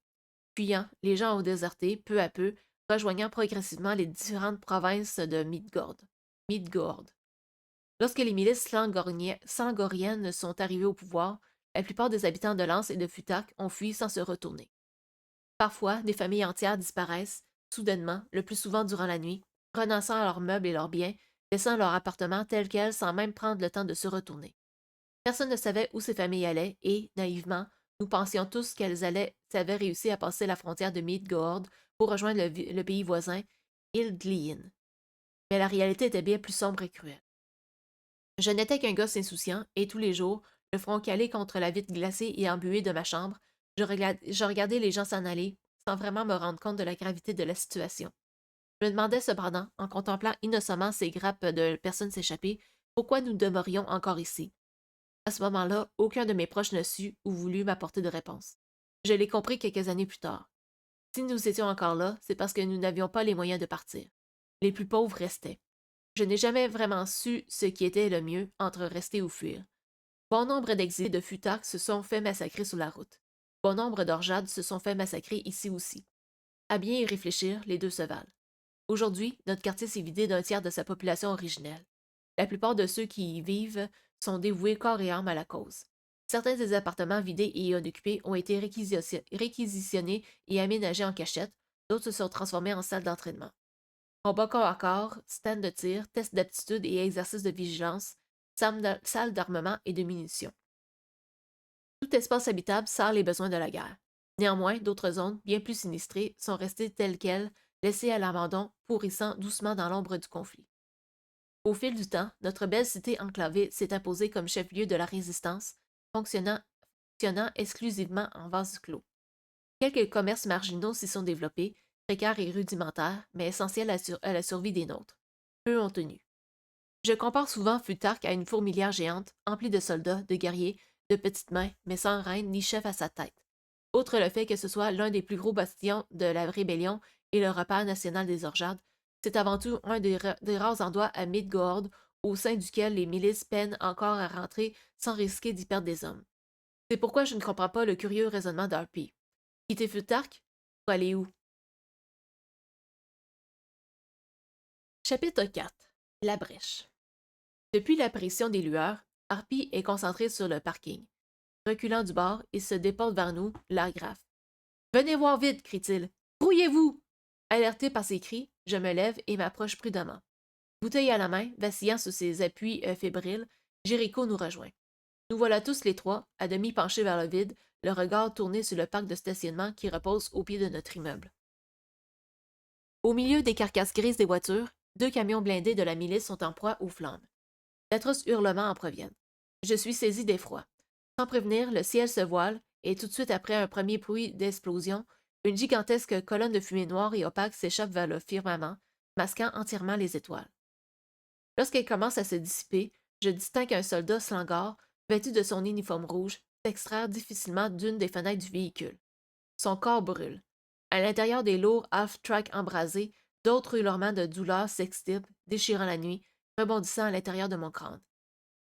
Fuyant, les gens ont déserté, peu à peu, rejoignant progressivement les différentes provinces de Midgård. Lorsque les milices slangoriennes sont arrivées au pouvoir, la plupart des habitants de Lens et de Futark ont fui sans se retourner. Parfois, des familles entières disparaissent, soudainement, le plus souvent durant la nuit, renonçant à leurs meubles et leurs biens, laissant leur appartement tel quel sans même prendre le temps de se retourner. Personne ne savait où ces familles allaient et, naïvement, nous pensions tous qu'elles avaient réussi à passer la frontière de Midgård pour rejoindre le pays voisin, Ildlin. Mais la réalité était bien plus sombre et cruelle. Je n'étais qu'un gosse insouciant et tous les jours, le front calé contre la vitre glacée et embuée de ma chambre, je regardais les gens s'en aller sans vraiment me rendre compte de la gravité de la situation. Je me demandais cependant, en contemplant innocemment ces grappes de personnes s'échapper, pourquoi nous demeurions encore ici. À ce moment-là, aucun de mes proches ne sut ou voulut m'apporter de réponse. Je l'ai compris quelques années plus tard. Si nous étions encore là, c'est parce que nous n'avions pas les moyens de partir. Les plus pauvres restaient. Je n'ai jamais vraiment su ce qui était le mieux entre rester ou fuir. Bon nombre d'exilés de Futark se sont fait massacrer sur la route. Bon nombre d'Orjades se sont fait massacrer ici aussi. À bien y réfléchir, les deux se valent. Aujourd'hui, notre quartier s'est vidé d'un tiers de sa population originelle. La plupart de ceux qui y vivent sont dévoués corps et âme à la cause. Certains des appartements vidés et inoccupés ont été réquisitionnés et aménagés en cachette, d'autres se sont transformés en salles d'entraînement. Combat corps à corps, stand de tir, tests d'aptitude et exercices de vigilance, salles d'armement et de munitions. Tout espace habitable sert les besoins de la guerre. Néanmoins, d'autres zones, bien plus sinistrées, sont restées telles quelles, laissées à l'abandon, pourrissant doucement dans l'ombre du conflit. Au fil du temps, notre belle cité enclavée s'est imposée comme chef-lieu de la résistance, fonctionnant exclusivement en vase clos. Quelques commerces marginaux s'y sont développés, précaires et rudimentaires, mais essentiels à la survie des nôtres. Peu ont tenu. Je compare souvent Futark à une fourmilière géante, emplie de soldats, de guerriers, de petites mains, mais sans reine ni chef à sa tête. Outre le fait que ce soit l'un des plus gros bastions de la rébellion et le repère national des Orjades, c'est avant tout un des rares endroits à Midgård au sein duquel les milices peinent encore à rentrer sans risquer d'y perdre des hommes. C'est pourquoi je ne comprends pas le curieux raisonnement d'Harpy. Quitter Futark? Pour aller où? Chapitre 4. La brèche. Depuis l'apparition des lueurs, Harpy est concentré sur le parking. Reculant du bord, il se déporte vers nous, l'agrafe. Venez voir vite, crie-t-il. Brouillez-vous! Alerté par ses cris, je me lève et m'approche prudemment. Bouteille à la main, vacillant sous ses appuis fébriles, Jéricho nous rejoint. Nous voilà tous les trois, à demi penchés vers le vide, le regard tourné sur le parc de stationnement qui repose au pied de notre immeuble. Au milieu des carcasses grises des voitures, 2 camions blindés de la milice sont en proie aux flammes. D'atroces hurlements en proviennent. Je suis saisi d'effroi. Sans prévenir, le ciel se voile et tout de suite après un premier bruit d'explosion, une gigantesque colonne de fumée noire et opaque s'échappe vers le firmament, masquant entièrement les étoiles. Lorsqu'elle commence à se dissiper, je distingue un soldat slangard, vêtu de son uniforme rouge, s'extraire difficilement d'une des fenêtres du véhicule. Son corps brûle. À l'intérieur des lourds half-tracks embrasés, d'autres hurlements de douleur s'extirpent, déchirant la nuit, rebondissant à l'intérieur de mon crâne.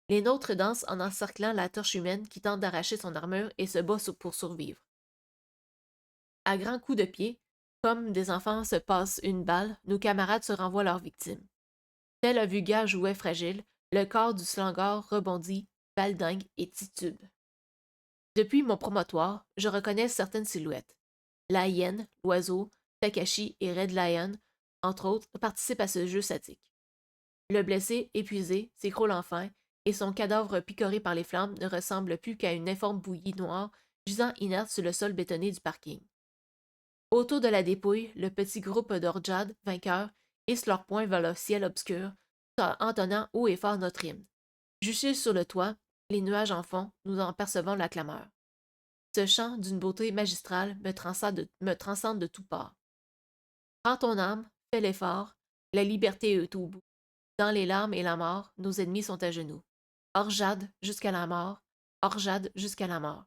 Les nôtres dansent en encerclant la torche humaine qui tente d'arracher son armure et se bat pour survivre. À grands coups de pied, comme des enfants se passent une balle, nos camarades se renvoient leurs victimes. Tel un vulgaire jouet fragile, le corps du slangor rebondit, baldingue et titube. Depuis mon promontoire, je reconnais certaines silhouettes. La hyène, l'oiseau, Takashi et Red Lion, entre autres, participent à ce jeu sadique. Le blessé, épuisé, s'écroule enfin, et son cadavre picoré par les flammes ne ressemble plus qu'à une informe bouillie noire gisant inerte sur le sol bétonné du parking. Autour de la dépouille, le petit groupe d'Orjad, vainqueurs, hisse leurs poings vers le ciel obscur, entonnant haut et fort notre hymne. Juchés sur le toit, les nuages en fond, nous en percevons la clameur. Ce chant, d'une beauté magistrale, me transcende de toutes parts. Prends ton âme, fais l'effort, la liberté est au bout. Dans les larmes et la mort, nos ennemis sont à genoux. Orjad jusqu'à la mort, Orjad jusqu'à la mort.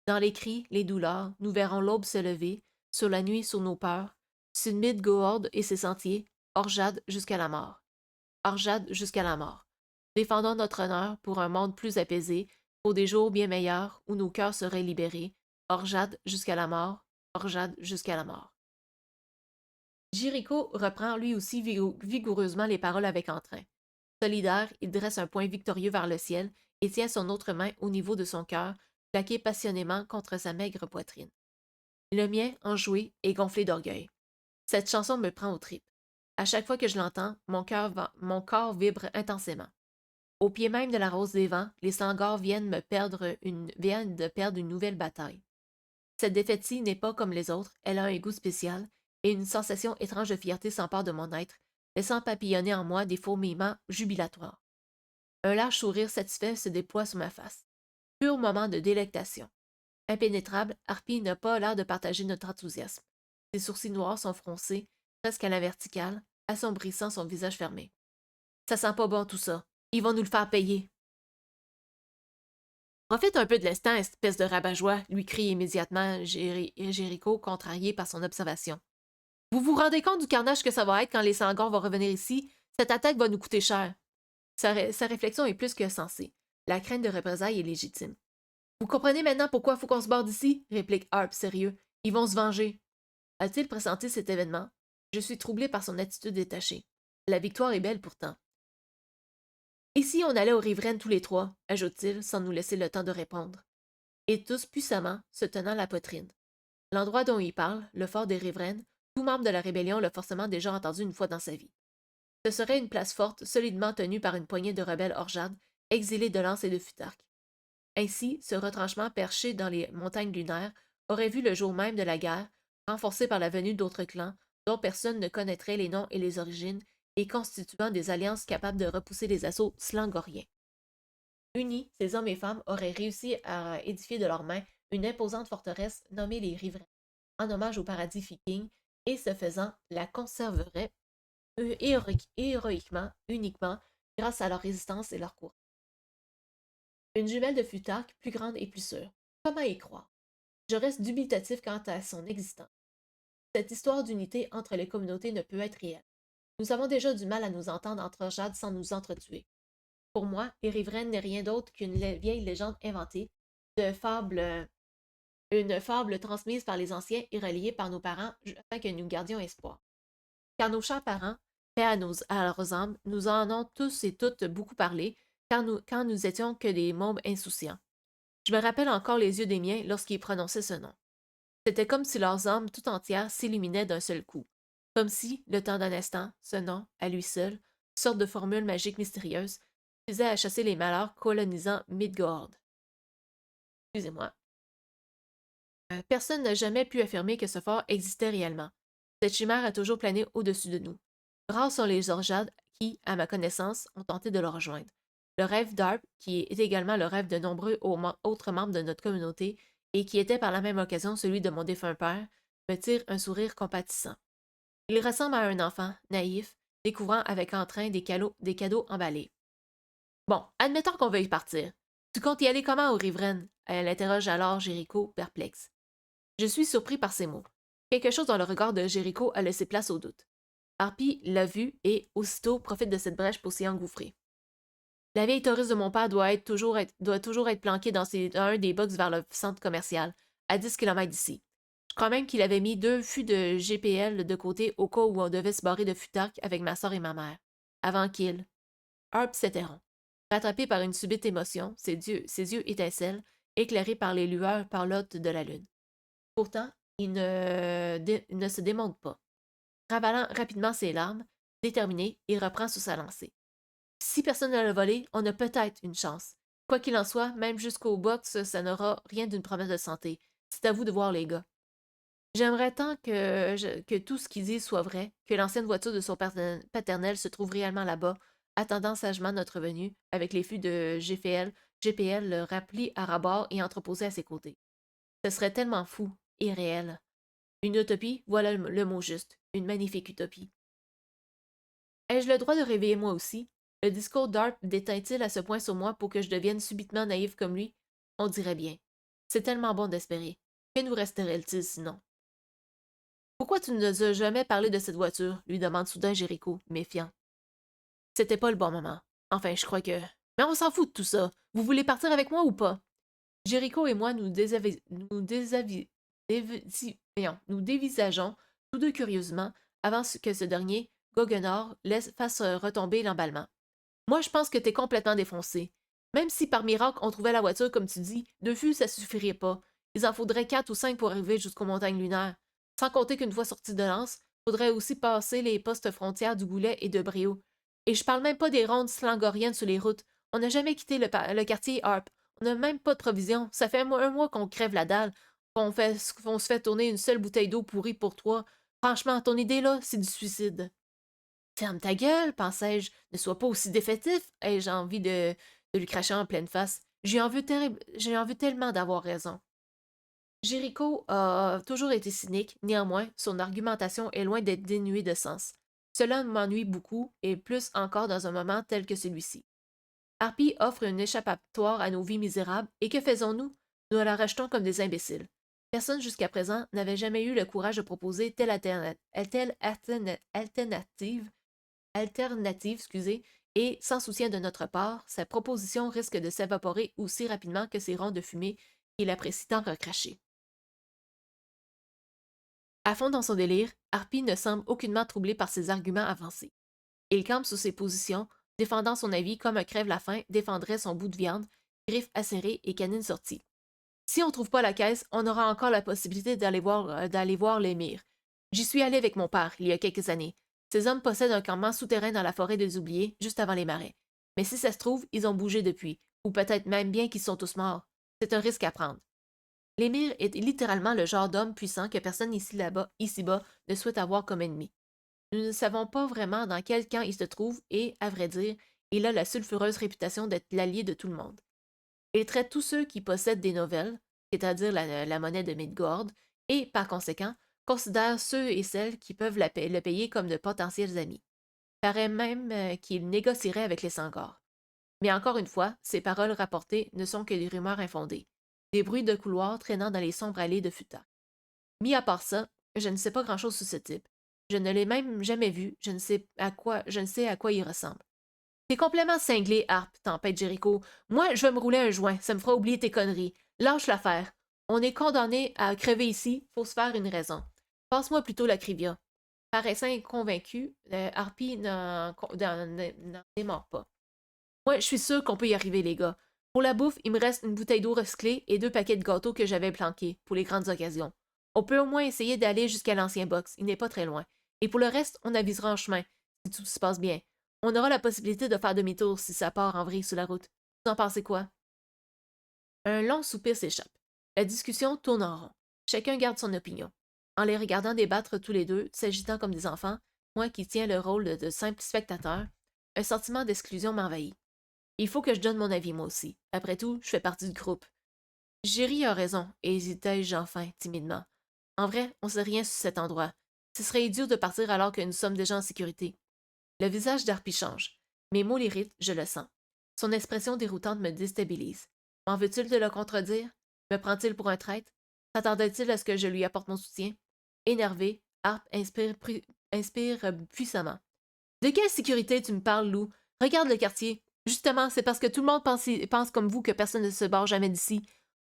Dans les cris, les douleurs, nous verrons l'aube se lever, sur la nuit, sur nos peurs, sur Midgård et ses sentiers, Orjad jusqu'à la mort. Orjad jusqu'à la mort. Défendons notre honneur pour un monde plus apaisé, pour des jours bien meilleurs où nos cœurs seraient libérés. Orjad jusqu'à la mort, Orjad jusqu'à la mort. Jericho reprend lui aussi vigoureusement les paroles avec entrain. Solidaire, il dresse un poing victorieux vers le ciel et tient son autre main au niveau de son cœur, plaqué passionnément contre sa maigre poitrine. Le mien, enjoué, est gonflé d'orgueil. Cette chanson me prend aux tripes. À chaque fois que je l'entends, mon corps vibre intensément. Au pied même de la rose des vents, les Slangors viennent de perdre une nouvelle bataille. Cette défaite-ci n'est pas comme les autres, elle a un goût spécial, et une sensation étrange de fierté s'empare de mon être, laissant papillonner en moi des fourmillements jubilatoires. Un large sourire satisfait se déploie sur ma face. Pur moment de délectation. Impénétrable, Harpy n'a pas l'air de partager notre enthousiasme. Ses sourcils noirs sont froncés, presque à la verticale, assombrissant son visage fermé. Ça sent pas bon tout ça. Ils vont nous le faire payer. Profite un peu de l'instant, espèce de rabat-joie, lui crie immédiatement Jéricho, contrarié par son observation. Vous vous rendez compte du carnage que ça va être quand les Sangors vont revenir ici? Cette attaque va nous coûter cher. Sa réflexion est plus que sensée. La crainte de représailles est légitime. Vous comprenez maintenant pourquoi il faut qu'on se barre d'ici? Réplique Harp sérieux. Ils vont se venger. A-t-il pressenti cet événement? Je suis troublé par son attitude détachée. La victoire est belle pourtant. Et si on allait aux riveraines tous les trois, ajoute-t-il, sans nous laisser le temps de répondre. Et tous puissamment, se tenant la poitrine. L'endroit dont il parle, le fort des riveraines, tout membre de la rébellion l'a forcément déjà entendu une fois dans sa vie. Ce serait une place forte, solidement tenue par une poignée de rebelles orjades, exilés de Lens et de Futark. Ainsi, ce retranchement perché dans les montagnes lunaires aurait vu le jour même de la guerre, renforcé par la venue d'autres clans, dont personne ne connaîtrait les noms et les origines, et constituant des alliances capables de repousser les assauts slangoriens. Unis, ces hommes et femmes auraient réussi à édifier de leurs mains une imposante forteresse nommée les Riverains, en hommage au paradis viking, et ce faisant, la conserveraient héroïquement, uniquement, grâce à leur résistance et leur courage. Une jumelle de Futark, plus grande et plus sûre. Comment y croire? Je reste dubitatif quant à son existence. Cette histoire d'unité entre les communautés ne peut être réelle. Nous avons déjà du mal à nous entendre entre jades sans nous entretuer. Pour moi, les riveraines n'est rien d'autre qu'une vieille légende inventée, une fable transmise par les anciens et reliée par nos parents afin que nous gardions espoir. Car nos chers parents, paix à leurs âmes, nous en ont tous et toutes beaucoup parlé, quand nous étions que des mômes insouciants. Je me rappelle encore les yeux des miens lorsqu'ils prononçaient ce nom. C'était comme si leurs âmes tout entières s'illuminaient d'un seul coup. Comme si, le temps d'un instant, ce nom, à lui seul, sorte de formule magique mystérieuse, suffisait à chasser les malheurs colonisant Midgård. Excusez-moi. Personne n'a jamais pu affirmer que ce fort existait réellement. Cette chimère a toujours plané au-dessus de nous. Rares sont les Orjades qui, à ma connaissance, ont tenté de le rejoindre. Le rêve d'Arp, qui est également le rêve de nombreux autres membres de notre communauté, et qui était par la même occasion celui de mon défunt père, me tire un sourire compatissant. Il ressemble à un enfant, naïf, découvrant avec entrain des cadeaux emballés. Bon, admettons qu'on veuille partir. Tu comptes y aller comment aux riveraines? Elle interroge alors Jéricho, perplexe. Je suis surpris par ces mots. Quelque chose dans le regard de Jéricho a laissé place au doute. Harpy l'a vu et, aussitôt, profite de cette brèche pour s'y engouffrer. La vieille touriste de mon père doit toujours être planquée dans un des box vers le centre commercial, à 10 km d'ici. Je crois même qu'il avait mis 2 fûts de GPL de côté au cas où on devait se barrer de Futark avec ma soeur et ma mère. Avant qu'il... Harp s'interrompt. Rattrapé par une subite émotion, ses yeux étincellent, éclairés par les lueurs parlottes de la lune. Pourtant, il ne se démonte pas. Ravalant rapidement ses larmes, déterminé, il reprend sur sa lancée. Si personne ne l'a volé, on a peut-être une chance. Quoi qu'il en soit, même jusqu'au box, ça n'aura rien d'une promesse de santé. C'est à vous de voir, les gars. J'aimerais tant que tout ce qu'il dit soit vrai, que l'ancienne voiture de son paternel se trouve réellement là-bas, attendant sagement notre venue, avec les fûts de GPL rappelés à rabord et entreposés à ses côtés. Ce serait tellement fou, irréel. Une utopie, voilà le mot juste. Une magnifique utopie. Ai-je le droit de rêver moi aussi? Le discours d'Arp déteint-il à ce point sur moi pour que je devienne subitement naïve comme lui? On dirait bien. C'est tellement bon d'espérer. Que nous resterait-il sinon? Pourquoi tu ne nous as jamais parlé de cette voiture? Lui demande soudain Jéricho, méfiant. C'était pas le bon moment. Enfin, je crois que. Mais on s'en fout de tout ça. Vous voulez partir avec moi ou pas? Jéricho et moi nous dévisageons, tous deux curieusement, avant que ce dernier, Goguenard, fasse retomber l'emballement. Moi, je pense que t'es complètement défoncé. Même si par miracle on trouvait la voiture, comme tu dis, 2 fûts, ça suffirait pas. Il en faudrait 4 ou 5 pour arriver jusqu'aux montagnes lunaires. Sans compter qu'une fois sorti de Lens, faudrait aussi passer les postes frontières du Goulet et de Bréau. Et je parle même pas des rondes slangoriennes sur les routes. On n'a jamais quitté le quartier Harp. On n'a même pas de provisions. Ça fait un mois qu'on crève la dalle, qu'on se fait tourner une seule bouteille d'eau pourrie pour 3. Franchement, ton idée là, c'est du suicide. Ferme ta gueule, pensais-je, ne sois pas aussi défaitif. Ai-je envie de lui cracher en pleine face. J'ai envie tellement d'avoir raison. Jéricho a toujours été cynique, néanmoins, son argumentation est loin d'être dénuée de sens. Cela m'ennuie beaucoup, et plus encore dans un moment tel que celui-ci. Harpy offre un échappatoire à nos vies misérables, et que faisons-nous? Nous la rejetons comme des imbéciles. Personne jusqu'à présent n'avait jamais eu le courage de proposer telle alternative, et, sans soutien de notre part, sa proposition risque de s'évaporer aussi rapidement que ces ronds de fumée qu'il apprécie tant recracher. À fond dans son délire, Harpy ne semble aucunement troublé par ses arguments avancés. Il campe sur ses positions, défendant son avis comme un crève-la-faim défendrait son bout de viande, griffes acérées et canines sorties. Si on trouve pas la caisse, on aura encore la possibilité d'aller voir l'émir. J'y suis allé avec mon père, il y a quelques années. Ces hommes possèdent un campement souterrain dans la forêt des oubliés, juste avant les marais. Mais si ça se trouve, ils ont bougé depuis, ou peut-être même bien qu'ils sont tous morts. C'est un risque à prendre. L'émir est littéralement le genre d'homme puissant que personne ici-bas ne souhaite avoir comme ennemi. Nous ne savons pas vraiment dans quel camp il se trouve et, à vrai dire, il a la sulfureuse réputation d'être l'allié de tout le monde. Il traite tous ceux qui possèdent des nouvelles, c'est-à-dire la monnaie de Midgard, et, par conséquent, considère ceux et celles qui peuvent le payer comme de potentiels amis. Paraît même qu'il négocierait avec les Sangors. Mais encore une fois, ces paroles rapportées ne sont que des rumeurs infondées, des bruits de couloir traînant dans les sombres allées de Futa. Mis à part ça, je ne sais pas grand-chose sur ce type. Je ne l'ai même jamais vu, je ne sais à quoi il ressemble. T'es complètement cinglé, Harp, tempête Jéricho. Moi, je vais me rouler un joint, ça me fera oublier tes conneries. Lâche l'affaire. On est condamné à crever ici, faut se faire une raison. Passe-moi plutôt la crivia. Paraissant inconvaincu, Harpy n'en démord pas. Moi, je suis sûr qu'on peut y arriver, les gars. Pour la bouffe, il me reste une bouteille d'eau recyclée et 2 paquets de gâteaux que j'avais planqués, pour les grandes occasions. On peut au moins essayer d'aller jusqu'à l'ancien box, il n'est pas très loin. Et pour le reste, on avisera en chemin, si tout se passe bien. On aura la possibilité de faire demi-tour si ça part en vrille sur la route. Vous en pensez quoi? Un long soupir s'échappe. La discussion tourne en rond. Chacun garde son opinion. En les regardant débattre tous les deux, s'agitant comme des enfants, moi qui tiens le rôle de simple spectateur, un sentiment d'exclusion m'envahit. Il faut que je donne mon avis moi aussi. Après tout, je fais partie du groupe. Jerry a raison, hésitai-je enfin, timidement. En vrai, on sait rien sur cet endroit. Ce serait idiot de partir alors que nous sommes déjà en sécurité. Le visage d'Harpy change. Mes mots l'irritent, je le sens. Son expression déroutante me déstabilise. M'en veut-il de le contredire? Me prend-il pour un traître? S'attendait-il à ce que je lui apporte mon soutien? Énervé, Harp inspire puissamment. De quelle sécurité tu me parles, Lou? Regarde le quartier. Justement, c'est parce que tout le monde pense comme vous que personne ne se barre jamais d'ici.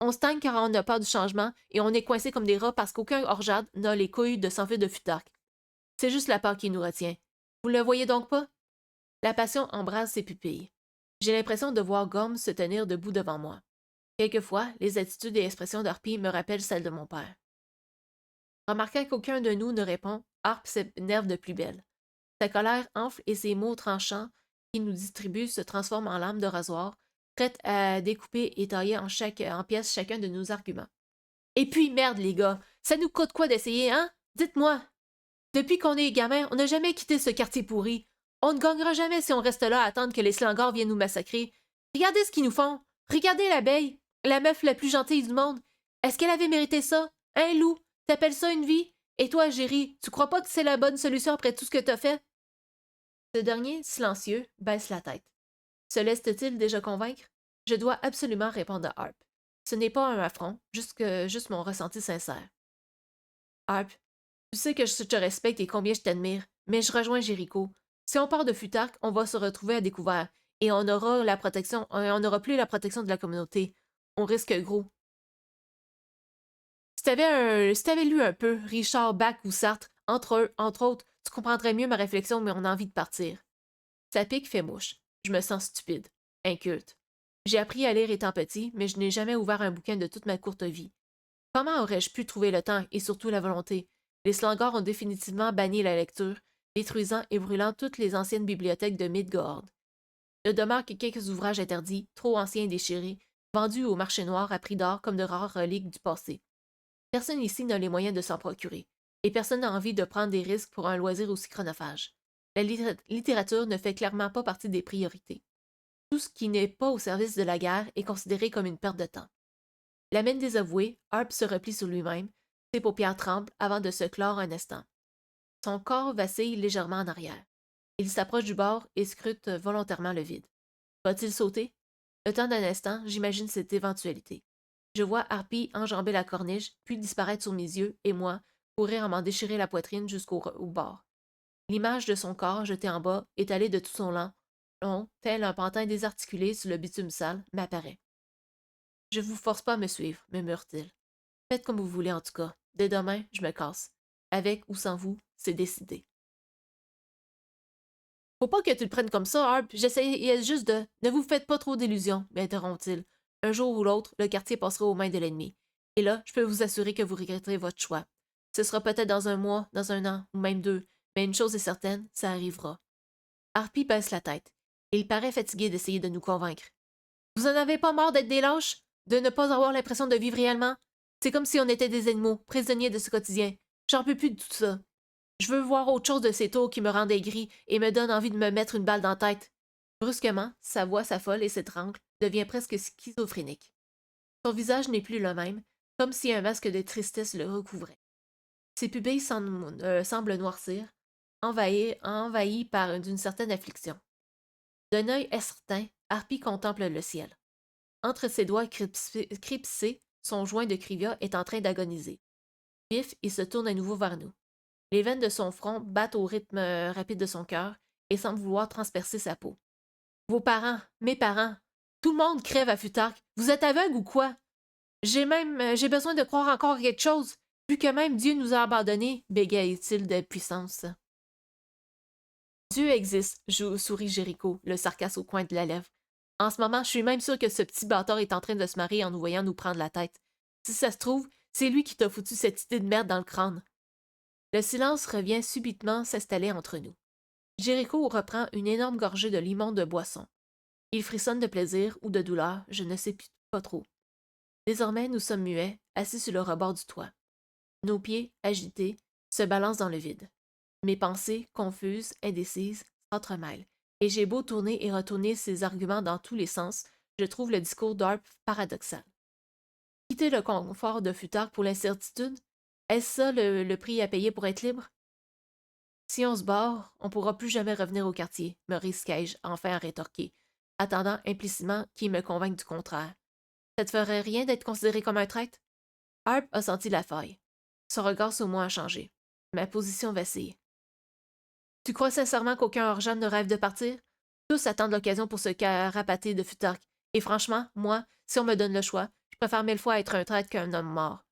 On stagne car on a peur du changement et on est coincé comme des rats parce qu'aucun Orjad n'a les couilles de s'enfuir de Futark. C'est juste la peur qui nous retient. Vous ne le voyez donc pas? La passion embrase ses pupilles. J'ai l'impression de voir Gorm se tenir debout devant moi. Quelquefois, les attitudes et expressions d'Harpy me rappellent celles de mon père. Remarquant qu'aucun de nous ne répond, Harp s'énerve de plus belle. Sa colère enfle et ses mots tranchants qu'il nous distribue se transforment en lames de rasoir, prêtes à découper et tailler en pièces chacun de nos arguments. Et puis, merde, les gars, ça nous coûte quoi d'essayer, hein? Dites-moi! Depuis qu'on est gamin, on n'a jamais quitté ce quartier pourri. On ne gagnera jamais si on reste là à attendre que les slangars viennent nous massacrer. Regardez ce qu'ils nous font! Regardez l'abeille! La meuf la plus gentille du monde! Est-ce qu'elle avait mérité ça? Hein, Lou? T'appelles ça une vie? Et toi, Géry, tu crois pas que c'est la bonne solution après tout ce que t'as fait? Ce dernier, silencieux, baisse la tête. Se laisse-t-il déjà convaincre? Je dois absolument répondre à Harp. Ce n'est pas un affront, juste mon ressenti sincère. Harp, tu sais que je te respecte et combien je t'admire, mais je rejoins Jéricho. Si on part de Futark, on va se retrouver à découvert, et on n'aura plus la protection de la communauté. On risque gros. Si t'avais lu un peu Richard Bach ou Sartre, entre autres, tu comprendrais mieux ma réflexion, mais on a envie de partir. Sa pique fait mouche. Je me sens stupide, inculte. J'ai appris à lire étant petit, mais je n'ai jamais ouvert un bouquin de toute ma courte vie. Comment aurais-je pu trouver le temps et surtout la volonté? Les slangars ont définitivement banni la lecture, détruisant et brûlant toutes les anciennes bibliothèques de Midgard. Ne demeure que quelques ouvrages interdits, trop anciens et déchirés, vendus au marché noir à prix d'or comme de rares reliques du passé. Personne ici n'a les moyens de s'en procurer, et personne n'a envie de prendre des risques pour un loisir aussi chronophage. La littérature ne fait clairement pas partie des priorités. Tout ce qui n'est pas au service de la guerre est considéré comme une perte de temps. La mine désavouée, Harp se replie sur lui-même, ses paupières tremblent avant de se clore un instant. Son corps vacille légèrement en arrière. Il s'approche du bord et scrute volontairement le vide. Va-t-il sauter? Le temps d'un instant, j'imagine cette éventualité. Je vois Harpy enjamber la corniche, puis disparaître sous mes yeux, et moi, courir à m'en déchirer la poitrine au bord. L'image de son corps jeté en bas, étalé de tout son long, tel un pantin désarticulé sur le bitume sale, m'apparaît. Je vous force pas à me suivre, murmure-t-il. Faites comme vous voulez en tout cas. Dès demain, je me casse. Avec ou sans vous, c'est décidé. Faut pas que tu le prennes comme ça, Harp. J'essayais juste de. Ne vous faites pas trop d'illusions, m'interrompt-il. Un jour ou l'autre, le quartier passera aux mains de l'ennemi. Et là, je peux vous assurer que vous regretterez votre choix. Ce sera peut-être dans un mois, dans un an, ou même deux, mais une chose est certaine, ça arrivera. Harpy baisse la tête. Il paraît fatigué d'essayer de nous convaincre. Vous en avez pas marre d'être des lâches? De ne pas avoir l'impression de vivre réellement? C'est comme si on était des animaux, prisonniers de ce quotidien. J'en peux plus de tout ça. Je veux voir autre chose de ces tours qui me rendent aigri et me donnent envie de me mettre une balle dans la tête. Brusquement, sa voix s'affole et s'étrangle, devient presque schizophrénique. Son visage n'est plus le même, comme si un masque de tristesse le recouvrait. Ses pupilles semblent noircir, envahies par d'une certaine affliction. D'un œil certain, Harpy contemple le ciel. Entre ses doigts crépissés, son joint de crivia est en train d'agoniser. Vif, il se tourne à nouveau vers nous. Les veines de son front battent au rythme rapide de son cœur et semblent vouloir transpercer sa peau. Vos parents, mes parents, tout le monde crève à Futark. Vous êtes aveugle ou quoi? J'ai besoin de croire encore quelque chose, vu que même Dieu nous a abandonnés, bégaye-t-il de puissance. Dieu existe, sourit Jéricho, le sarcasme au coin de la lèvre. En ce moment, je suis même sûr que ce petit bâtard est en train de se marier en nous voyant nous prendre la tête. Si ça se trouve, c'est lui qui t'a foutu cette idée de merde dans le crâne. Le silence revient subitement s'installer entre nous. Jéricho reprend une énorme gorgée de l'immonde boisson. Il frissonne de plaisir ou de douleur, je ne sais pas trop. Désormais, nous sommes muets, assis sur le rebord du toit. Nos pieds, agités, se balancent dans le vide. Mes pensées, confuses, indécises, s'entremêlent, et j'ai beau tourner et retourner ces arguments dans tous les sens, je trouve le discours d'Harp paradoxal. Quitter le confort de Futark pour l'incertitude? Est-ce ça le prix à payer pour être libre? Si on se barre, on pourra plus jamais revenir au quartier, me risquai-je enfin à rétorquer, attendant implicitement qu'il me convainque du contraire. Ça te ferait rien d'être considéré comme un traître? Harp a senti la faille. Son regard sur moi a changé. Ma position vacille. Tu crois sincèrement qu'aucun Orjan ne rêve de partir? Tous attendent l'occasion pour se carapater de Futark. Et franchement, moi, si on me donne le choix, je préfère mille fois être un traître qu'un homme mort.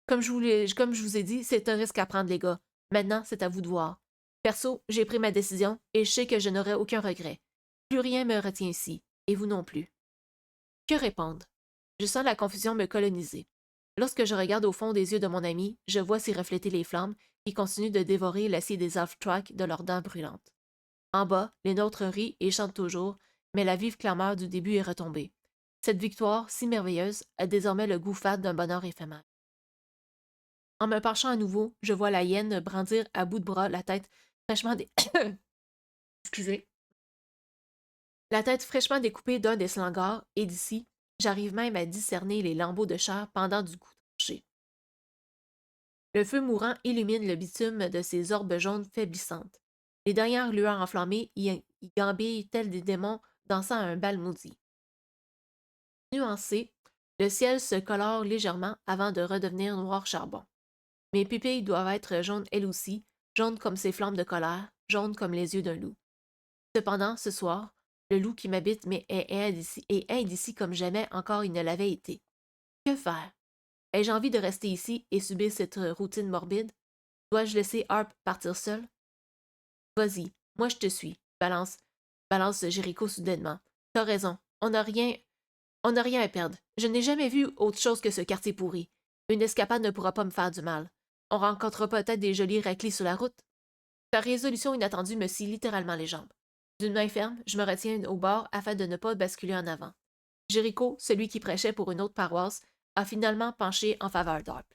Comme je vous ai dit, c'est un risque à prendre, les gars. Maintenant, c'est à vous de voir. Perso, j'ai pris ma décision et je sais que je n'aurai aucun regret. Plus rien me retient ici, et vous non plus. Que répondre? Je sens la confusion me coloniser. Lorsque je regarde au fond des yeux de mon ami, je vois s'y refléter les flammes qui continuent de dévorer l'acier des Alphtrak de leurs dents brûlantes. En bas, les nôtres rient et chantent toujours, mais la vive clameur du début est retombée. Cette victoire, si merveilleuse, a désormais le goût fade d'un bonheur éphémère. En me penchant à nouveau, je vois la hyène brandir à bout de bras la tête fraîchement dé... Excusez. La tête fraîchement découpée d'un des slangars, et d'ici, j'arrive même à discerner les lambeaux de chair pendant du coup tranché. Le feu mourant illumine le bitume de ses orbes jaunes faiblissantes. Les dernières lueurs enflammées y gambillent tels des démons dansant à un bal maudit. Nuancé, le ciel se colore légèrement avant de redevenir noir charbon. Mes pupilles doivent être jaunes elles aussi, jaunes comme ces flammes de colère, jaunes comme les yeux d'un loup. Cependant, ce soir, le loup qui m'habite est indécis comme jamais encore il ne l'avait été. Que faire? Ai-je envie de rester ici et subir cette routine morbide? Dois-je laisser Harp partir seul? Vas-y, moi je te suis, balance Jéricho soudainement. T'as raison, on n'a rien à perdre. Je n'ai jamais vu autre chose que ce quartier pourri. Une escapade ne pourra pas me faire du mal. On rencontrera peut-être des jolis raclis sur la route. Ta résolution inattendue me scie littéralement les jambes. D'une main ferme, je me retiens au bord afin de ne pas basculer en avant. Jéricho, celui qui prêchait pour une autre paroisse, a finalement penché en faveur d'Harp.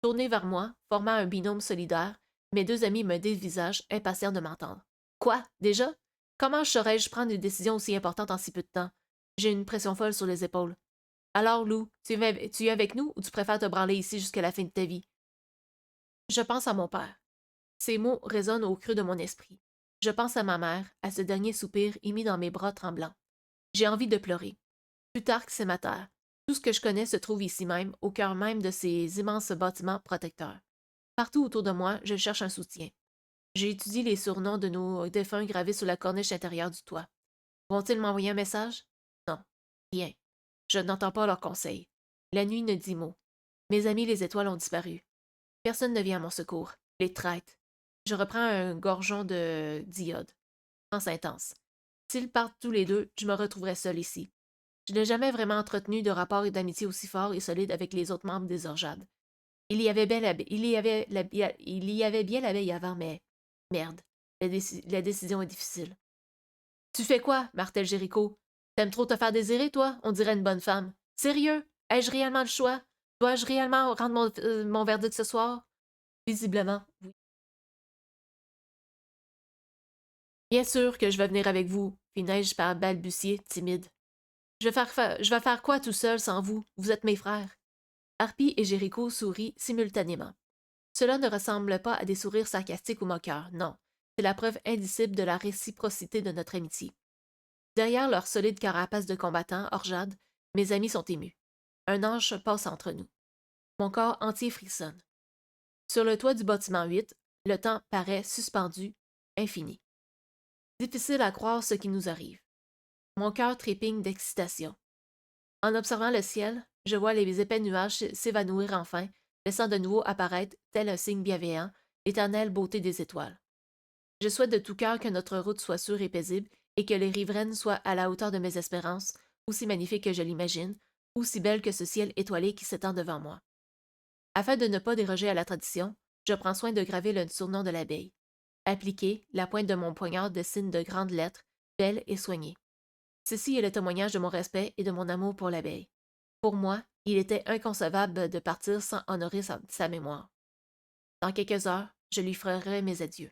Tourné vers moi, formant un binôme solidaire, mes deux amis me dévisagent, impatients de m'entendre. Quoi? Déjà? Comment saurais-je prendre une décision aussi importante en si peu de temps? J'ai une pression folle sur les épaules. Alors, Lou, tu es avec nous ou tu préfères te branler ici jusqu'à la fin de ta vie? Je pense à mon père. Ces mots résonnent au creux de mon esprit. Je pense à ma mère, à ce dernier soupir émis dans mes bras tremblants. J'ai envie de pleurer. Plutarque, c'est ma terre. Tout ce que je connais se trouve ici même, au cœur même de ces immenses bâtiments protecteurs. Partout autour de moi, je cherche un soutien. J'ai étudié les surnoms de nos défunts gravés sur la corniche intérieure du toit. Vont-ils m'envoyer un message? Non. Rien. Je n'entends pas leurs conseils. La nuit ne dit mot. Mes amis les étoiles ont disparu. Personne ne vient à mon secours. Les traites. Je reprends un gorgeon de d'iode. Pense intense. S'ils partent tous les deux, je me retrouverai seul ici. Je n'ai jamais vraiment entretenu de rapport d'amitié aussi fort et solide avec les autres membres des Orjades. Il y avait bien l'abeille avant, mais merde, la décision est difficile. Tu fais quoi, martèle Jéricho? T'aimes trop te faire désirer, toi? On dirait une bonne femme. Sérieux? Ai-je réellement le choix? Dois-je réellement rendre mon verdict ce soir? Visiblement, oui. Bien sûr que je vais venir avec vous, fis-je par balbutier, timide. Je vais faire quoi tout seul sans vous? Vous êtes mes frères. Harpy et Jéricho sourient simultanément. Cela ne ressemble pas à des sourires sarcastiques ou moqueurs, non. C'est la preuve indicible de la réciprocité de notre amitié. Derrière leur solide carapace de combattants, orgeade, mes amis sont émus. Un ange passe entre nous. Mon corps entier frissonne. Sur le toit du bâtiment 8, le temps paraît suspendu, infini. Difficile à croire ce qui nous arrive. Mon cœur trépigne d'excitation. En observant le ciel, je vois les épais nuages s'évanouir enfin, laissant de nouveau apparaître, tel un signe bienveillant, l'éternelle beauté des étoiles. Je souhaite de tout cœur que notre route soit sûre et paisible, et que les riveraines soient à la hauteur de mes espérances, aussi magnifiques que je l'imagine, aussi belles que ce ciel étoilé qui s'étend devant moi. Afin de ne pas déroger à la tradition, je prends soin de graver le surnom de l'abeille. Appliqué, la pointe de mon poignard dessine de grandes lettres, belles et soignées. Ceci est le témoignage de mon respect et de mon amour pour l'abeille. Pour moi, il était inconcevable de partir sans honorer sa mémoire. Dans quelques heures, je lui ferai mes adieux.